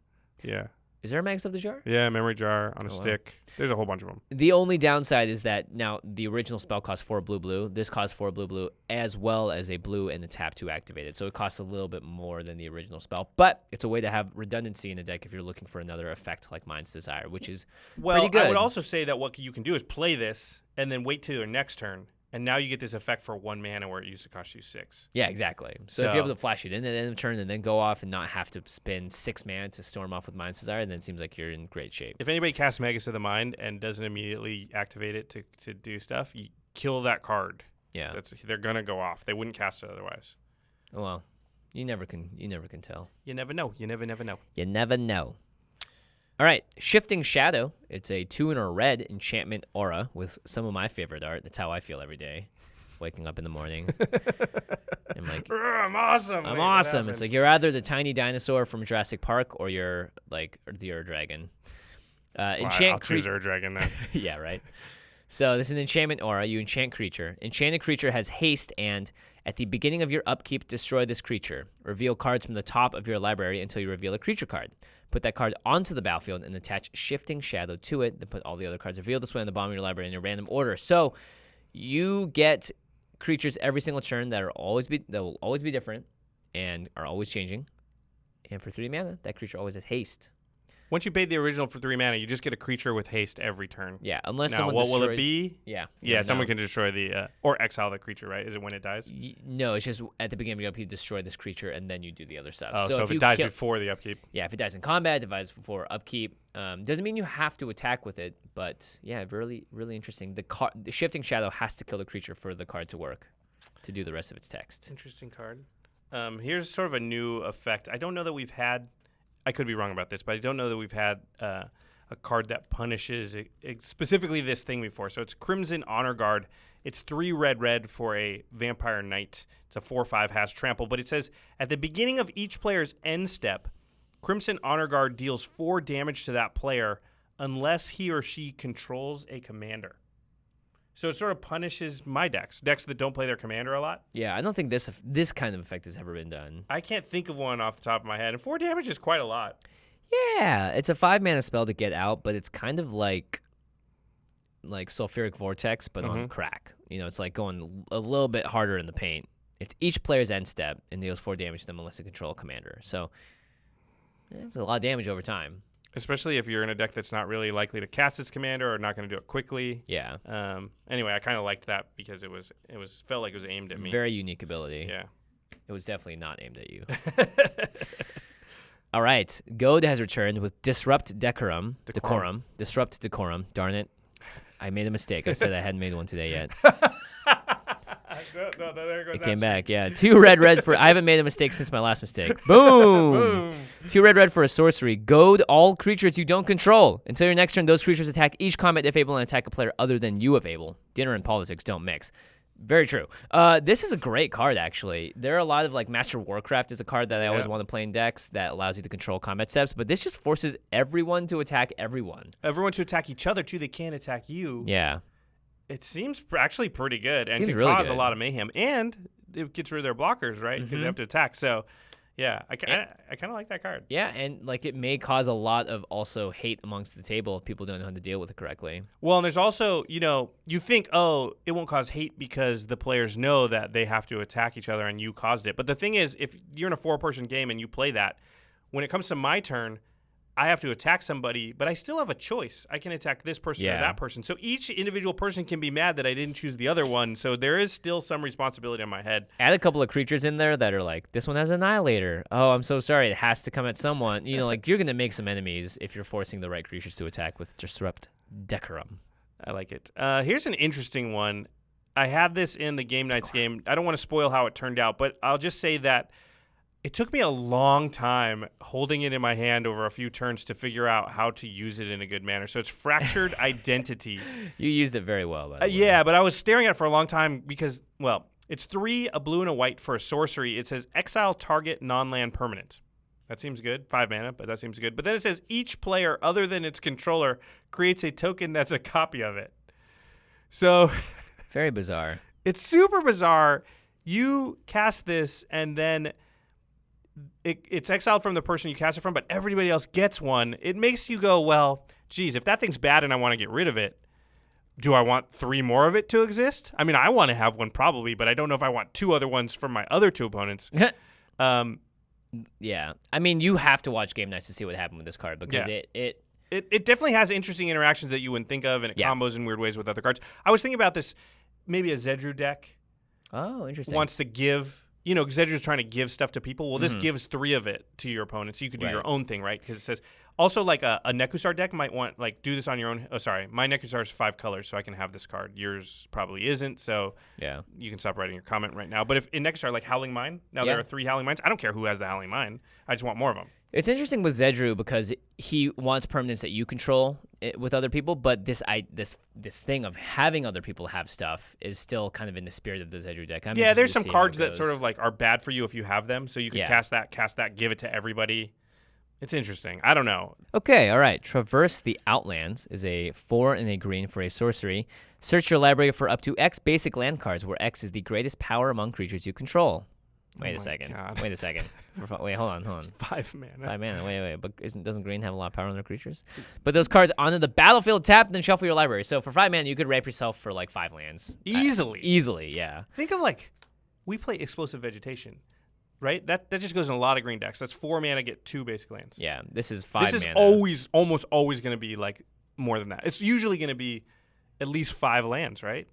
Is there a Magus of the Jar? Yeah, Memory Jar on a stick. There's a whole bunch of them. The only downside is that now the original spell costs 4 blue. This costs 4 blue, as well as a blue and a tap to activate it. So it costs a little bit more than the original spell. But it's a way to have redundancy in the deck if you're looking for another effect like Mind's Desire, which is pretty good. I would also say that what you can do is play this and then wait till your next turn. And now you get this effect for 1 mana where it used to cost you 6. Yeah, exactly. So if you're able to flash it in at the end of the turn and then go off and not have to spend 6 mana to storm off with Mind's Desire, then it seems like you're in great shape. If anybody casts Magus of the Mind and doesn't immediately activate it to do stuff, you kill that card. Yeah. They're going to go off. They wouldn't cast it otherwise. Oh, well, you never can tell. You never know. You never know. You never know. All right, Shifting Shadow. It's a 2 and a red enchantment aura with some of my favorite art. That's how I feel every day, waking up in the morning. I'm like, I'm awesome. I'm awesome. It's like you're either the tiny dinosaur from Jurassic Park or you're like the Ur Dragon. I'll choose Ur Dragon then. Yeah, right. So this is an enchantment aura. You enchant creature. Enchanted creature has haste, and at the beginning of your upkeep, destroy this creature. Reveal cards from the top of your library until you reveal a creature card. Put that card onto the battlefield and attach Shifting Shadow to it. Then put all the other cards revealed this way on the bottom of your library in a random order. So you get creatures every single turn that will always be different and are always changing. And for 3 mana, that creature always has haste. Once you paid the original for 3 mana, you just get a creature with haste every turn. Yeah, unless now, someone what destroys... will it be? Yeah, someone can destroy the or exile the creature, right? Is it when it dies? No, it's just at the beginning of your upkeep, destroy this creature, and then you do the other stuff. Oh, so if it dies before the upkeep. Yeah, if it dies in combat, it dies before upkeep. Doesn't mean you have to attack with it, but yeah, really, really interesting. The Shifting Shadow has to kill the creature for the card to work, to do the rest of its text. Interesting card. Here's sort of a new effect. I don't know that we've had... I could be wrong about this, but I don't know that we've had a card that punishes specifically this thing before. So it's Crimson Honor Guard. It's 3 red for a Vampire Knight. It's a 4/5, has trample, but it says at the beginning of each player's end step, Crimson Honor Guard deals 4 damage to that player unless he or she controls a commander. So it sort of punishes my decks that don't play their commander a lot. Yeah, I don't think this kind of effect has ever been done. I can't think of one off the top of my head, and 4 damage is quite a lot. Yeah, it's a 5 mana spell to get out, but it's kind of like Sulfuric Vortex, but on crack. You know, it's like going a little bit harder in the paint. It's each player's end step and deals 4 damage to them unless they control a commander. So it's a lot of damage over time. Especially if you're in a deck that's not really likely to cast its commander or not going to do it quickly. Yeah. Anyway, I kind of liked that because it felt like it was aimed at me. Very unique ability. Yeah. It was definitely not aimed at you. All right. Goad has returned with Disrupt Decorum. Disrupt Decorum. Darn it. I made a mistake. I said I hadn't made one today yet. No, there goes it came back, yeah. 2 red for... I haven't made a mistake since my last mistake. Boom! 2 red for a sorcery. Goad all creatures you don't control. Until your next turn, those creatures attack each combat if able and attack a player other than you if able. Dinner and politics don't mix. Very true. This is a great card, actually. There are a lot of, like, Master Warcraft is a card that I always want to play in decks that allows you to control combat steps, but this just forces everyone to attack everyone. Everyone to attack each other, too. They can't attack you. Yeah. It seems actually pretty good and can really cause good. a lot of mayhem. And it gets rid of their blockers, right? Because they have to attack. So, yeah, I kind of like that card. Yeah, and like it may cause a lot of also hate amongst the table if people don't know how to deal with it correctly. Well, and there's also, you think, it won't cause hate because the players know that they have to attack each other and you caused it. But the thing is, if you're in a 4-person game and you play that, when it comes to my turn, I have to attack somebody, but I still have a choice. I can attack this person or that person. So each individual person can be mad that I didn't choose the other one. So there is still some responsibility on my head. Add a couple of creatures in there that are like, this one has Annihilator. Oh, I'm so sorry. It has to come at someone. You know, like you're going to make some enemies if you're forcing the right creatures to attack with Disrupt Decorum. I like it. Here's an interesting one. I had this in the Game Nights game. I don't want to spoil how it turned out, but I'll just say that it took me a long time holding it in my hand over a few turns to figure out how to use it in a good manner. So it's Fractured Identity. You used it very well, by the way. Yeah, but I was staring at it for a long time because, well, it's 3, a blue and a white for a sorcery. It says exile target non-land permanent. That seems good. 5 mana, but that seems good. But then it says each player other than its controller creates a token that's a copy of it. So very bizarre. It's super bizarre. You cast this and then it's exiled from the person you cast it from, but everybody else gets one. It makes you go, well, geez, if that thing's bad and I want to get rid of it, do I want 3 more of it to exist? I mean, I want to have one probably, but I don't know if I want 2 other ones from my other 2 opponents. Yeah. I mean, you have to watch Game Nights to see what happened with this card because it definitely has interesting interactions that you wouldn't think of, and it combos in weird ways with other cards. I was thinking about this, maybe a Zedru deck. Oh, interesting. Wants to give... You know, Zedru's trying to give stuff to people. Well, this gives 3 of it to your opponent, so you could do your own thing, right? Because it says also like a Nekusar deck might want like do this on your own. Oh, sorry, my Nekusar is 5 colors, so I can have this card. Yours probably isn't, so you can stop writing your comment right now. But if in Nekusar like Howling Mine, now there are 3 Howling Mines. I don't care who has the Howling Mine. I just want more of them. It's interesting with Zedru because he wants permanence that you control with other people, but this thing of having other people have stuff is still kind of in the spirit of the Zedru deck. There's some cards that sort of like are bad for you if you have them, so you can cast that, give it to everybody. It's interesting. I don't know. Okay, all right. Traverse the Outlands is a 4 and a green for a sorcery. Search your library for up to X basic land cards, where X is the greatest power among creatures you control. Wait a second. Wait, hold on. 5 mana. 5 mana. Wait. But doesn't green have a lot of power on their creatures? But those cards onto the battlefield tap, then shuffle your library. So for 5 mana, you could rape yourself for like 5 lands. Easily. Easily, yeah. Think of like, we play Explosive Vegetation, right? That just goes in a lot of green decks. That's 4 mana, get 2 basic lands. Yeah, this is 5 mana. This is almost always going to be like more than that. It's usually going to be at least 5 lands, right?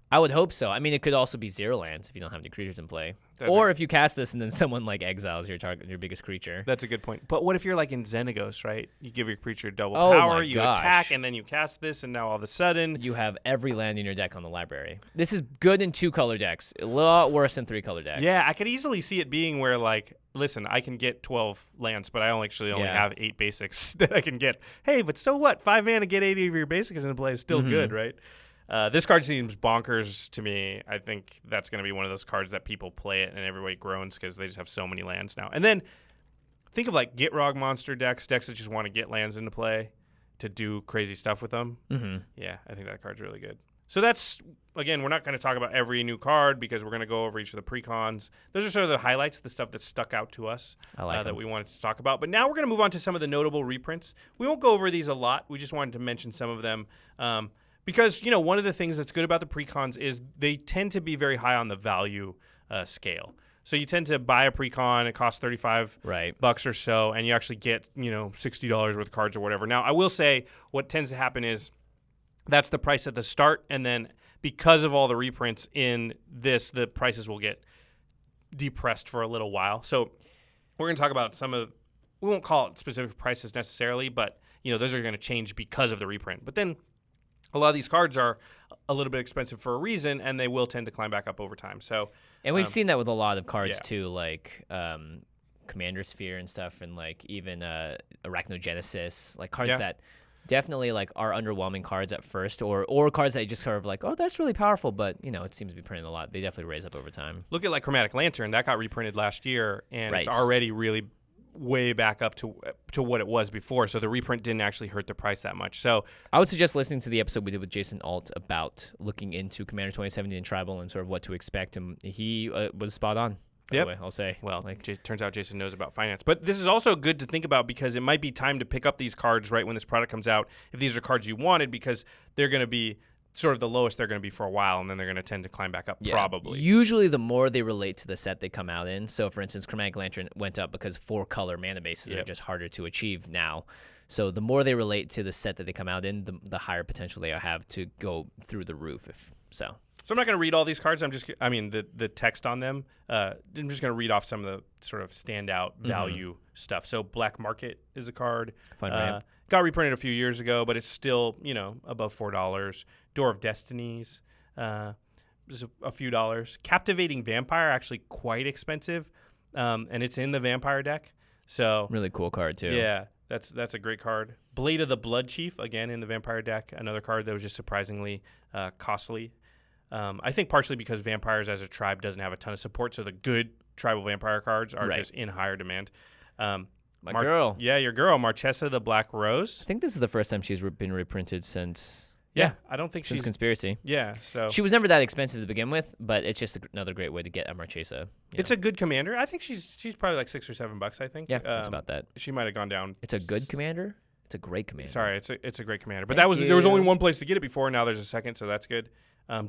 I would hope so. I mean, it could also be 0 lands if you don't have any creatures in play. Or if you cast this and then someone like exiles your biggest creature. That's a good point. But what if you're like in Xenagos, right? You give your creature double power, you attack, and then you cast this, and now all of a sudden you have every land in your deck on the library. This is good in 2-color decks. A lot worse than 3-color decks. Yeah, I could easily see it being where like, listen, I can get 12 lands, but I only have 8 basics that I can get. Hey, but so what? 5 mana, get 80 of your basics in play is still good, right? This card seems bonkers to me. I think that's going to be one of those cards that people play it and everybody groans because they just have so many lands now. And then think of like Gitrog monster decks that just want to get lands into play to do crazy stuff with them. Yeah, I think that card's really good. So that's, again, we're not going to talk about every new card because we're going to go over each of the precons. Those are sort of the highlights, the stuff that stuck out to us that we wanted to talk about. But now we're going to move on to some of the notable reprints. We won't go over these a lot. We just wanted to mention some of them. Because, you know, one of the things that's good about the precons is they tend to be very high on the value scale. So you tend to buy a precon, it costs $35 bucks or so, and you actually get, you know, $60 worth of cards or whatever. Now, I will say what tends to happen is that's the price at the start, and then because of all the reprints in this, the prices will get depressed for a little while. So we're going to talk about we won't call it specific prices necessarily, but, you know, those are going to change because of the reprint. But then a lot of these cards are a little bit expensive for a reason, and they will tend to climb back up over time. So, and we've seen that with a lot of cards too, like Commander Sphere and stuff, and like even Arachnogenesis, like cards that definitely like are underwhelming cards at first, or cards that just sort of like, oh, that's really powerful, but you know, it seems to be printing a lot. They definitely raise up over time. Look at like Chromatic Lantern that got reprinted last year, and it's already really way back up to what it was before, so the reprint didn't actually hurt the price that much. So I would suggest listening to the episode we did with Jason Alt about looking into Commander 2070 and Tribal and sort of what to expect, and he was spot on. By the way, I'll say. Well, turns out Jason knows about finance. But this is also good to think about because it might be time to pick up these cards right when this product comes out, if these are cards you wanted, because they're going to be sort of the lowest they're going to be for a while, and then they're going to tend to climb back up, probably. Usually, the more they relate to the set they come out in. So, for instance, Chromatic Lantern went up because 4-color mana bases are just harder to achieve now. So, the more they relate to the set that they come out in, the higher potential they have to go through the roof. So I'm not going to read all these cards. The text on them. I'm just going to read off some of the sort of standout value stuff. So Black Market is a card. Fun ramp. Got reprinted a few years ago, but it's still, above $4. Door of Destinies, is a few dollars. Captivating Vampire, actually quite expensive, and it's in the Vampire deck. So really cool card too. Yeah, that's a great card. Blade of the Blood Chief, again in the Vampire deck, another card that was just surprisingly costly. I think partially because vampires as a tribe doesn't have a ton of support, so the good tribal vampire cards are just in higher demand. My girl. Yeah, your girl, Marchesa the Black Rose. I think this is the first time she's been reprinted since... Yeah, I don't think since she's... Conspiracy. Yeah, so... She was never that expensive to begin with, but it's just another great way to get a Marchesa. It's a good commander. I think she's probably like $6 or $7, I think. Yeah, that's about that. She might have gone down... It's a good commander? It's a great commander. Sorry, it's a great commander. But there was only one place to get it before. Now there's a second, so that's good.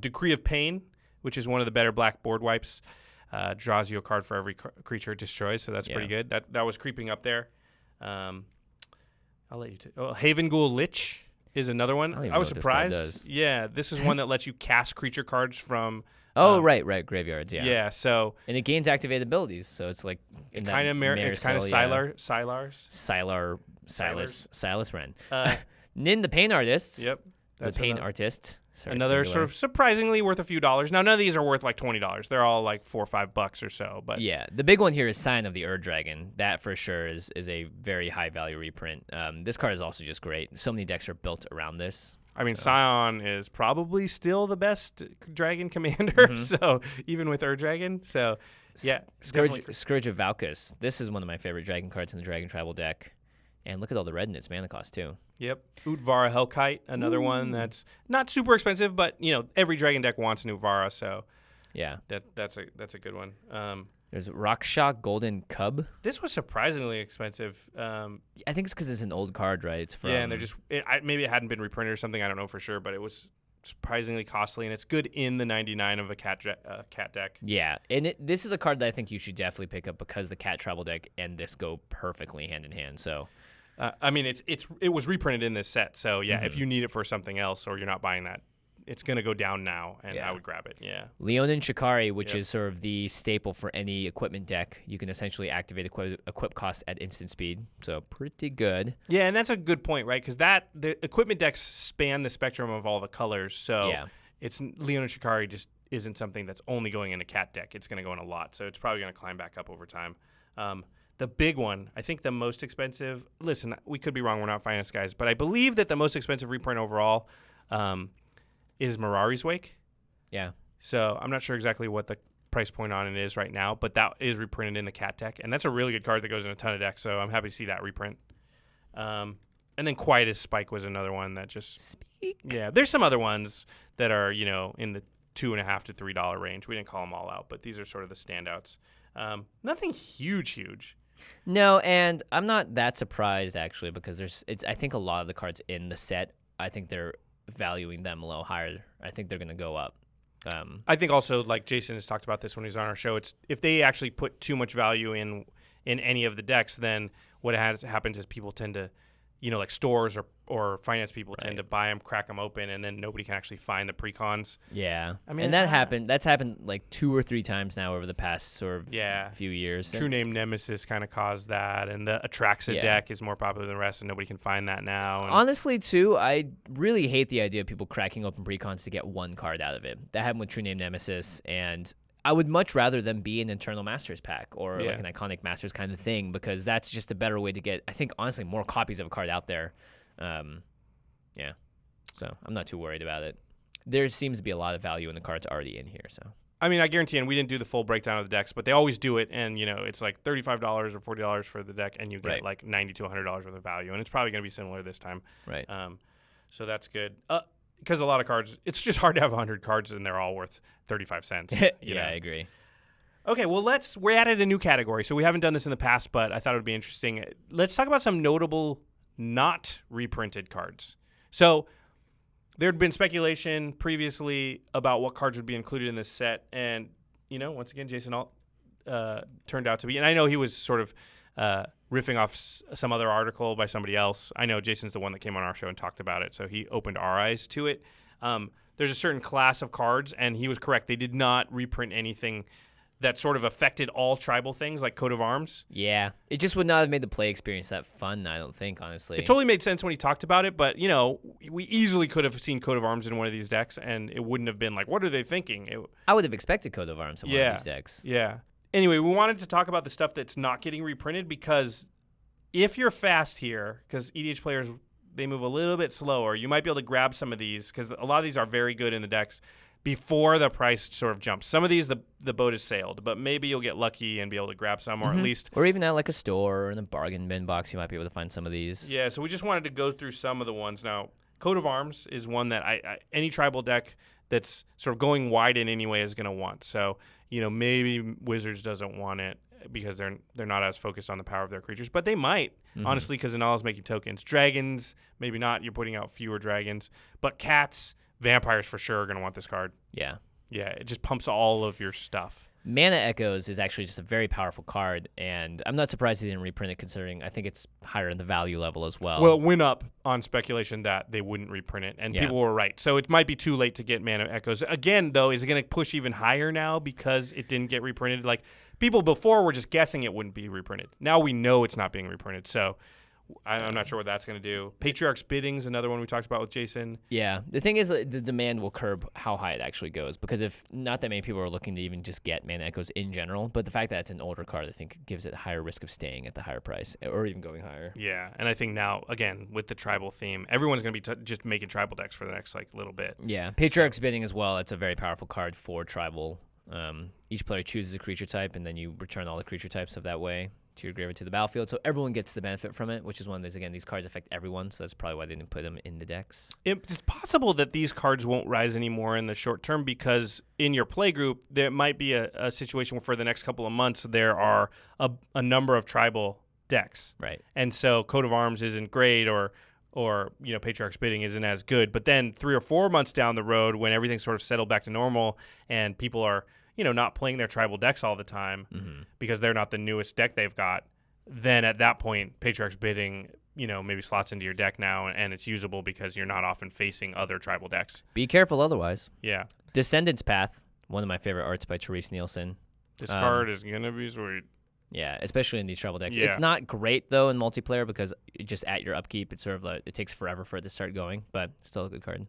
Decree of Pain, which is one of the better black board wipes. Draws you a card for every creature it destroys, so that's pretty good. That was creeping up there. I'll let you... Haven Ghoul Lich is another one. I was surprised. Yeah, this is one that lets you cast creature cards from... right, graveyards, yeah. Yeah, so... And it gains activated abilities, so it's like... It's kind of Silas Wren. Nin the Pain Artist. Yep. The Pain Artist. Sorry, another sort of surprisingly worth a few dollars. Now, none of these are worth like $20. They're all like $4 or $5 or so. But yeah, the big one here is Sign of the Ur-Dragon. That for sure is a very high value reprint. This card is also just great. So many decks are built around this. I mean, Scion is probably still the best dragon commander. So even with Ur-Dragon, so yeah, Scourge of Valkus. This is one of my favorite dragon cards in the Dragon Tribal deck. And look at all the red in its mana cost, too. Yep. Utvara Hellkite, another one that's not super expensive, but, every Dragon deck wants an Utvara, so yeah, that's a good one. There's Rakshak Golden Cub. This was surprisingly expensive. I think it's because it's an old card, right? It's from... Yeah, and they're just... maybe it hadn't been reprinted or something, I don't know for sure, but it was surprisingly costly, and it's good in the 99 of a cat deck. Yeah, and this is a card that I think you should definitely pick up because the Cat Tribal deck and this go perfectly hand in hand, so... I mean, it was reprinted in this set, so yeah, if you need it for something else or you're not buying that, it's going to go down now, and I would grab it, yeah. Leonin Shikari, which is sort of the staple for any equipment deck. You can essentially activate equip cost at instant speed, so pretty good. Yeah, and that's a good point, right? Because the equipment decks span the spectrum of all the colors, so it's Leonin Shikari just isn't something that's only going in a cat deck. It's going to go in a lot, so it's probably going to climb back up over time. The big one, I think the most expensive, listen, we could be wrong, we're not finance guys, but I believe that the most expensive reprint overall is Mirari's Wake. Yeah. So I'm not sure exactly what the price point on it is right now, but that is reprinted in the cat deck, and that's a really good card that goes in a ton of decks, so I'm happy to see that reprint. And then Quiet as Spike was another one that just... Speak? Yeah, there's some other ones that are, in the $2.50 to $3 range. We didn't call them all out, but these are sort of the standouts. Nothing huge. No, and I'm not that surprised actually because I think a lot of the cards in the set, I think they're valuing them a little higher. I think they're going to go up. I think also, like Jason has talked about this when he's on our show, it's if they actually put too much value in any of the decks, then what happens is people tend to, like stores or finance people tend to buy them, crack them open, and then nobody can actually find the precons. Yeah, I mean, and that's happened like 2 or 3 times now over the past sort of few years. True Name Nemesis kind of caused that, and the Atraxa deck is more popular than the rest, and nobody can find that now. And honestly, too, I really hate the idea of people cracking open precons to get one card out of it. That happened with True Name Nemesis, and I would much rather them be an Eternal Masters pack or like an Iconic Masters kind of thing because that's just a better way to get, I think, honestly, more copies of a card out there. So I'm not too worried about it. There seems to be a lot of value in the cards already in here. So I mean, I guarantee, and we didn't do the full breakdown of the decks, but they always do it, and it's like $35 or $40 for the deck, and you get like $90 to $100 worth of value, and it's probably going to be similar this time. Right. So that's good. Because a lot of cards, it's just hard to have 100 cards, and they're all worth 35 cents. Yeah, I agree. Okay, well, we added a new category, so we haven't done this in the past, but I thought it would be interesting. Let's talk about some notable not reprinted cards. So there had been speculation previously about what cards would be included in this set, and once again, Jason Alt turned out to be, and I know he was sort of riffing off some other article by somebody else. I know Jason's the one that came on our show and talked about it, so he opened our eyes to it. There's a certain class of cards, and he was correct. They did not reprint anything that sort of affected all tribal things like coat of arms. Yeah. It just would not have made the play experience that fun, I don't think, honestly. It totally made sense when he talked about it, but, we easily could have seen coat of arms in one of these decks, and it wouldn't have been like, what are they thinking? I would have expected coat of arms in one of these decks. Yeah. Anyway, we wanted to talk about the stuff that's not getting reprinted, because if you're fast here, because EDH players, they move a little bit slower, you might be able to grab some of these, because a lot of these are very good in the decks, before the price sort of jumps. Some of these, the boat has sailed, but maybe you'll get lucky and be able to grab some, or at least... Or even at like a store or in a bargain bin box, you might be able to find some of these. Yeah, so we just wanted to go through some of the ones. Now, Coat of Arms is one that any tribal deck that's sort of going wide in any way is going to want. So, maybe Wizards doesn't want it because they're not as focused on the power of their creatures, but they might, honestly, because Anal is making tokens. Dragons, maybe not. You're putting out fewer dragons. But cats... Vampires for sure are going to want this card. Yeah. Yeah, it just pumps all of your stuff. Mana Echoes is actually just a very powerful card, and I'm not surprised they didn't reprint it, considering I think it's higher in the value level as well. Well, it went up on speculation that they wouldn't reprint it, and people were right. So it might be too late to get Mana Echoes. Again, though, is it going to push even higher now because it didn't get reprinted? Like, people before were just guessing it wouldn't be reprinted. Now we know it's not being reprinted, so... I'm not sure what that's going to do. Patriarch's Bidding is another one we talked about with Jason. Yeah. The thing is, the demand will curb how high it actually goes, because if not that many people are looking to even just get Mana Echoes in general, but the fact that it's an older card, I think, gives it a higher risk of staying at the higher price or even going higher. Yeah, and I think now, again, with the tribal theme, everyone's going to be just making tribal decks for the next little bit. Yeah. Patriarch's Bidding as well. It's a very powerful card for tribal. Each player chooses a creature type, and then you return all the creature types of that way to your graveyard to the battlefield, so everyone gets the benefit from it, which is one of these, again, these cards affect everyone, so that's probably why they didn't put them in the decks. It's possible that these cards won't rise anymore in the short term, because in your play group, there might be a situation where for the next couple of months, there are a number of tribal decks. Right. And so Coat of Arms isn't great, or Patriarch's Bidding isn't as good, but then 3 or 4 months down the road, when everything's sort of settled back to normal and people are not playing their tribal decks all the time because they're not the newest deck they've got, then at that point, Patriarch's Bidding, maybe slots into your deck now, and it's usable because you're not often facing other tribal decks. Be careful otherwise. Yeah. Descendant's Path, one of my favorite arts by Therese Nielsen. This card is going to be sweet. Yeah, especially in these tribal decks. Yeah. It's not great, though, in multiplayer, because just at your upkeep, it's sort of it takes forever for it to start going, but still a good card.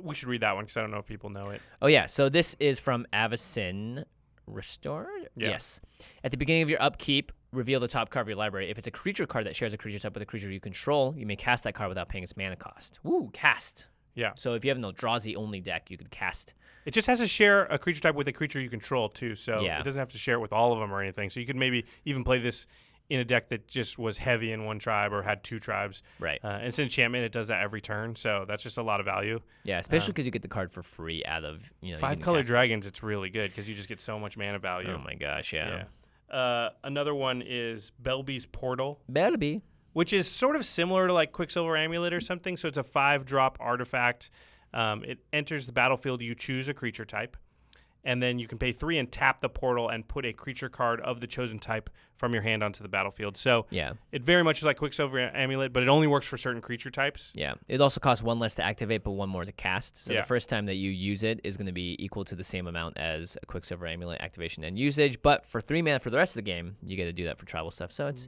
We should read that one because I don't know if people know it. Oh, yeah. So this is from Avacyn Restored? Yeah. Yes. At the beginning of your upkeep, reveal the top card of your library. If it's a creature card that shares a creature type with a creature you control, you may cast that card without paying its mana cost. Woo, cast. Yeah. So if you have an Eldrazi-only deck, you could cast. It just has to share a creature type with a creature you control, too. So it doesn't have to share it with all of them or anything. So you could maybe even play this in a deck that just was heavy in one tribe or had 2 tribes. Right. It's an enchantment. It does that every turn. So that's just a lot of value. Yeah, especially because you get the card for free out of, 5-color dragons, it's really good because you just get so much mana value. Oh, my gosh, yeah. Another one is Belby's Portal. Belby. Which is sort of similar to like Quicksilver Amulet or something. So it's a 5-drop artifact. It enters the battlefield. You choose a creature type. And then you can pay 3 and tap the portal and put a creature card of the chosen type from your hand onto the battlefield. So it very much is like Quicksilver Amulet, but it only works for certain creature types. Yeah. It also costs 1 less to activate, but 1 more to cast. So the first time that you use it is going to be equal to the same amount as a Quicksilver Amulet activation and usage. But for 3 mana for the rest of the game, you get to do that for tribal stuff. So it's,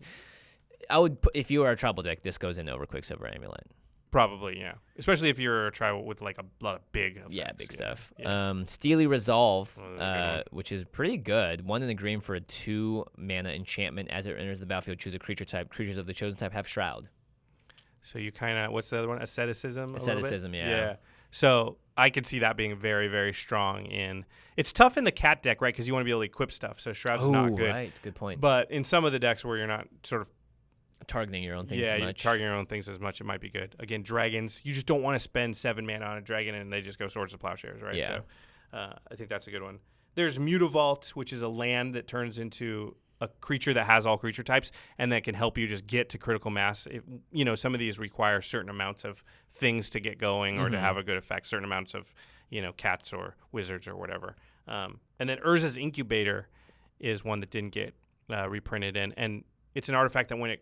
I would, if you are a tribal deck, this goes in over Quicksilver Amulet. Probably, yeah. Especially if you're a tribal with like a lot of big effects. Yeah, big stuff. Yeah. Steely Resolve, which is pretty good. 1 in the green for a 2 mana enchantment. As it enters the battlefield, choose a creature type. Creatures of the chosen type have Shroud. So you kind of, what's the other one? Asceticism? Asceticism, yeah. Yeah. So I could see that being very, very strong in. It's tough in the cat deck, right? Because you want to be able to equip stuff. So Shroud's not good. Right. Good point. But in some of the decks where you're not sort of targeting your own things as much. Yeah, targeting your own things as much, it might be good. Again, dragons, you just don't want to spend 7 mana on a dragon and they just go Swords of Plowshares, right? Yeah. So I think that's a good one. There's Mutavault, which is a land that turns into a creature that has all creature types and that can help you just get to critical mass. Some of these require certain amounts of things to get going or to have a good effect, certain amounts of, cats or wizards or whatever. And then Urza's Incubator is one that didn't get reprinted, and it's an artifact that when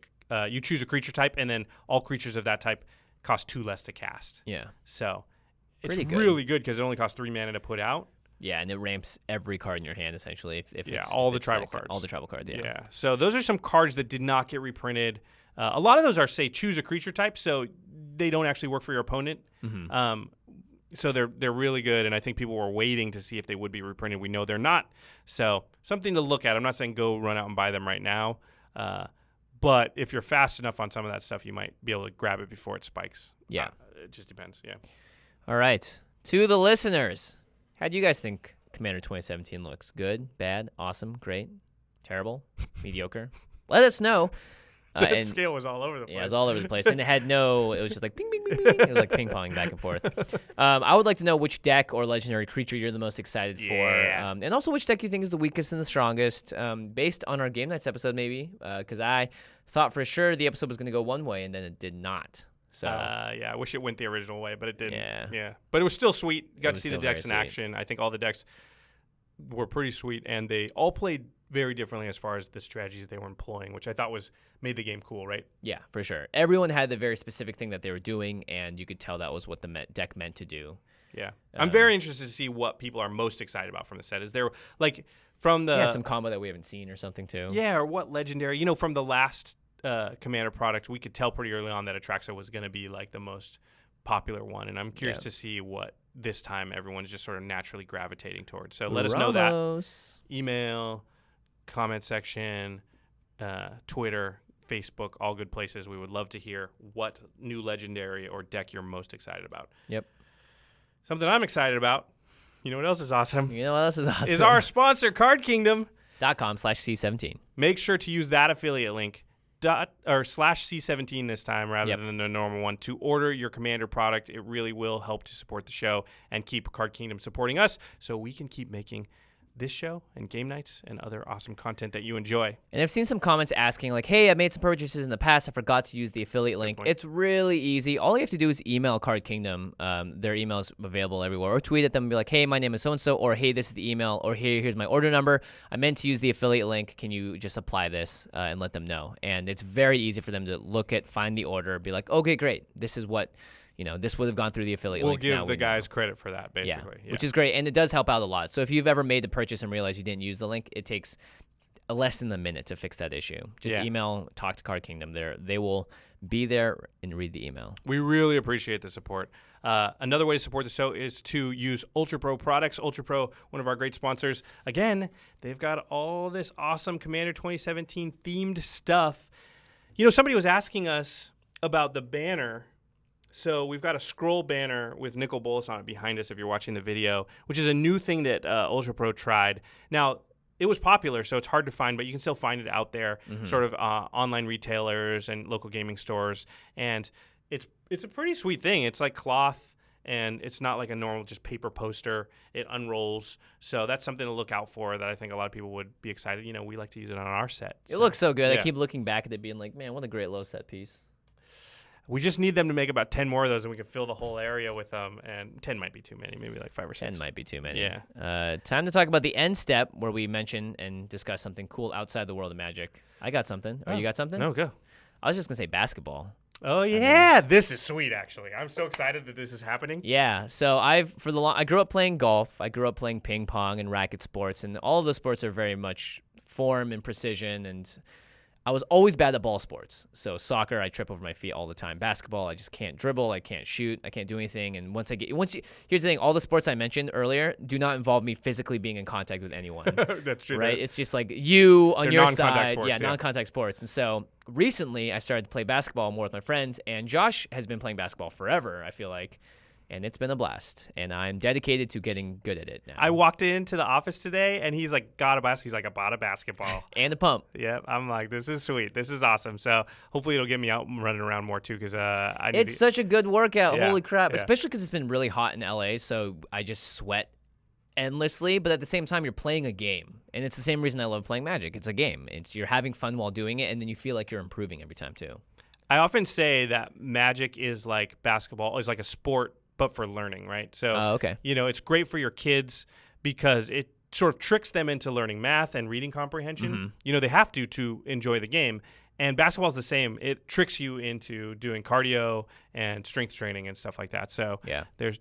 you choose a creature type, and then all creatures of that type cost 2 less to cast. Yeah. So it's Pretty good. really good because it only costs 3 mana to put out. Yeah, and it ramps every card in your hand essentially. All the tribal cards. All the tribal cards. Yeah. Yeah. So those are some cards that did not get reprinted. A lot of those are say choose a creature type, so they don't actually work for your opponent. So they're really good, and I think people were waiting to see if they would be reprinted. We know they're not, so something to look at. I'm not saying go run out and buy them right now, but if you're fast enough on some of that stuff, you might be able to grab it before it spikes. Yeah. It just depends. Yeah. All right. To the listeners, how do you guys think Commander 2017 looks? Good, bad, awesome, great, terrible, mediocre? Let us know. That scale was all over the place. Yeah, it was all over the place. And it was just like ping, ping, ping, ping. It was like ping-ponging back and forth. I would like to know which deck or legendary creature you're the most excited for. And also which deck you think is the weakest and the strongest, based on our Game Nights episode maybe. Because I thought for sure the episode was going to go one way, and then it did not. So I wish it went the original way, but it didn't. Yeah. But it was still sweet. Got to see the still decks in very action. I think all the decks were pretty sweet, and they all played very differently as far as the strategies they were employing, which I thought made the game cool, right? Yeah, for sure. Everyone had the very specific thing that they were doing, and you could tell that was what the deck meant to do. Yeah. I'm very interested to see what people are most excited about from the set. Is there, like, from the... Yeah, some combo that we haven't seen or something, too. Yeah, or what legendary... from the last Commander product, we could tell pretty early on that Atraxa was going to be, like, the most popular one, and I'm curious to see what this time everyone's just sort of naturally gravitating towards. So let us know that. Email, comment section, Twitter, Facebook, all good places. We would love to hear what new legendary or deck you're most excited about. Yep. Something I'm excited about, you know what else is awesome? You know what else is awesome? Is our sponsor, Card Kingdom. .com/C17. Make sure to use that affiliate link, /C17 this time rather than the normal one, to order your Commander product. It really will help to support the show and keep Card Kingdom supporting us so we can keep making this show and game nights and other awesome content that you enjoy. And I've seen some comments asking like, hey, I made some purchases in the past. I forgot to use the affiliate link. It's really easy. All you have to do is email Card Kingdom. Their email is available everywhere. Or tweet at them and be like, hey, my name is so-and-so, or hey, this is the email, or here's my order number. I meant to use the affiliate link. Can you just apply this and let them know? And it's very easy for them to find the order, be like, okay, great. This is what... this would have gone through the affiliate link. We'll give the guys credit for that, basically. Yeah, which is great. And it does help out a lot. So if you've ever made the purchase and realized you didn't use the link, it takes less than a minute to fix that issue. Just email, talk to Card Kingdom. They will be there and read the email. We really appreciate the support. Another way to support the show is to use Ultra.PRO products. Ultra.PRO, one of our great sponsors. Again, they've got all this awesome Commander 2017 themed stuff. Somebody was asking us about the banner. So we've got a scroll banner with Nicol Bolas on it behind us if you're watching the video, which is a new thing that Ultra.PRO tried. Now, it was popular, so it's hard to find, but you can still find it out there, sort of online retailers and local gaming stores. And it's a pretty sweet thing. It's like cloth, and it's not like a normal just paper poster. It unrolls. So that's something to look out for that I think a lot of people would be excited. We like to use it on our set. It looks so good. Yeah. I keep looking back at it being like, man, what a great low set piece. We just need them to make about 10 more of those, and we can fill the whole area with them. And 10 might be too many, maybe like 5 or 6. 10 might be too many. Yeah. Time to talk about the end step, where we mention and discuss something cool outside the world of Magic. I got something. You got something? No, go. I was just gonna say basketball. Oh yeah, this is sweet. Actually, I'm so excited that this is happening. Yeah. So I grew up playing golf. I grew up playing ping pong and racket sports, and all of the sports are very much form and precision, and I was always bad at ball sports. So soccer, I trip over my feet all the time. Basketball, I just can't dribble. I can't shoot. I can't do anything. And here's the thing: all the sports I mentioned earlier do not involve me physically being in contact with anyone. That's true. Right? It's just like you on your side. Sports, non-contact sports. And so recently, I started to play basketball more with my friends. And Josh has been playing basketball forever, I feel like. And it's been a blast, and I'm dedicated to getting good at it now. I walked into the office today, and he's like, got a basketball. He's like, I bought a basketball. And a pump. Yeah, I'm like, this is sweet. This is awesome. So hopefully it'll get me out and running around more, too, because it's such a good workout. Yeah, Holy crap. yeah. Especially because it's been really hot in LA, so I just sweat endlessly, but at the same time, you're playing a game. And it's the same reason I love playing Magic. It's a game. You're having fun while doing it, and then you feel like you're improving every time, too. I often say that Magic is like basketball, is like a sport, but for learning, right? So, okay. It's great for your kids because it sort of tricks them into learning math and reading comprehension. They have to enjoy the game. And basketball is the same. It tricks you into doing cardio and strength training and stuff like that. So yeah, they're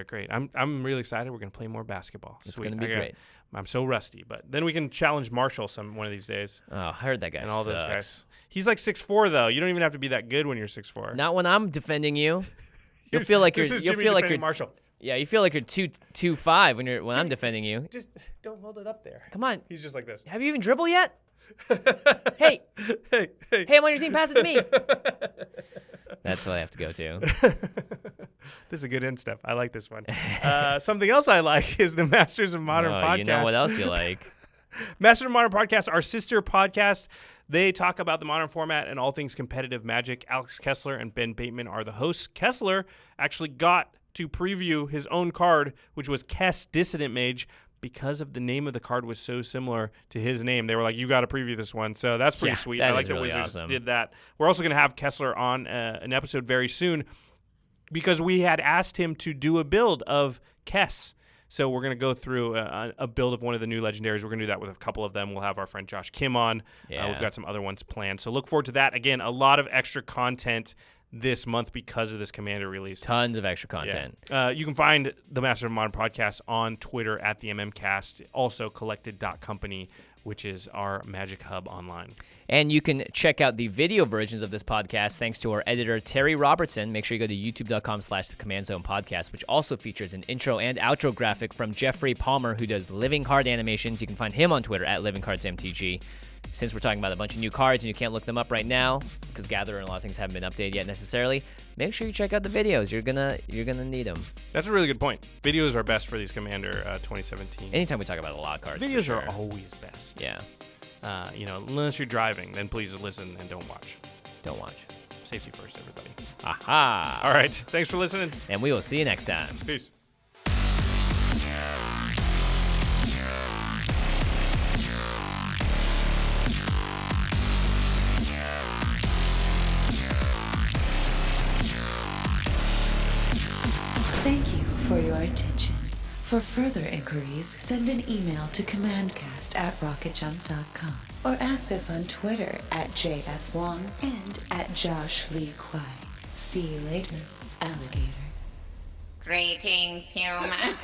great. I'm really excited. We're gonna play more basketball. It's gonna be great. I'm so rusty, but then we can challenge Marshall one of these days. Oh, I heard that guy and all sucks. those guys. He's like 6'4", though. You don't even have to be that good when you're 6'4". Not when I'm defending you. You'll feel like you're Marshall. Yeah, you feel like you're 2'5" when I'm defending you. Just don't hold it up there. Come on. He's just like this. Have you even dribbled yet? Hey, I'm on your team. Pass it to me. That's what I have to go to. This is a good end step. I like this one. Something else I like is the Masters of Modern podcast. You know what else you like? Masters of Modern podcast, our sister podcast. They talk about the modern format and all things competitive Magic. Alex Kessler and Ben Bateman are the hosts. Kessler actually got to preview his own card, which was Kess Dissident Mage, because of the name of the card was so similar to his name. They were like, you got to preview this one. So that's pretty sweet. I like that really Wizards awesome. did that. We're also going to have Kessler on an episode very soon because we had asked him to do a build of Kess. So we're going to go through a build of one of the new legendaries. We're going to do that with a couple of them. We'll have our friend Josh Kim on. Yeah. We've got some other ones planned. So look forward to that. Again, a lot of extra content this month because of this Commander release. Tons of extra content. Yeah. You can find the Master of Modern podcast on Twitter at the MMCast, also collected.company, which is our Magic Hub online. And you can check out the video versions of this podcast thanks to our editor, Terry Robertson. Make sure you go to youtube.com/the-command-zone-podcast, which also features an intro and outro graphic from Geoffrey Palmer, who does living card animations. You can find him on Twitter at livingcardsmtg. Since we're talking about a bunch of new cards and you can't look them up right now because Gatherer and a lot of things haven't been updated yet necessarily, make sure you check out the videos. You're gonna need them. That's a really good point. Videos are best for these Commander 2017. Anytime we talk about a lot of cards, videos for sure. are always best. Yeah. Unless you're driving, then please listen and don't watch. Don't watch. Safety first, everybody. Aha. All right. Thanks for listening. And we will see you next time. Peace. Thank you for your attention. For further inquiries, send an email to commandcast@rocketjump.com or ask us on Twitter at JFWong and at Josh Lee Kwai. See you later, alligator. Greetings, humans.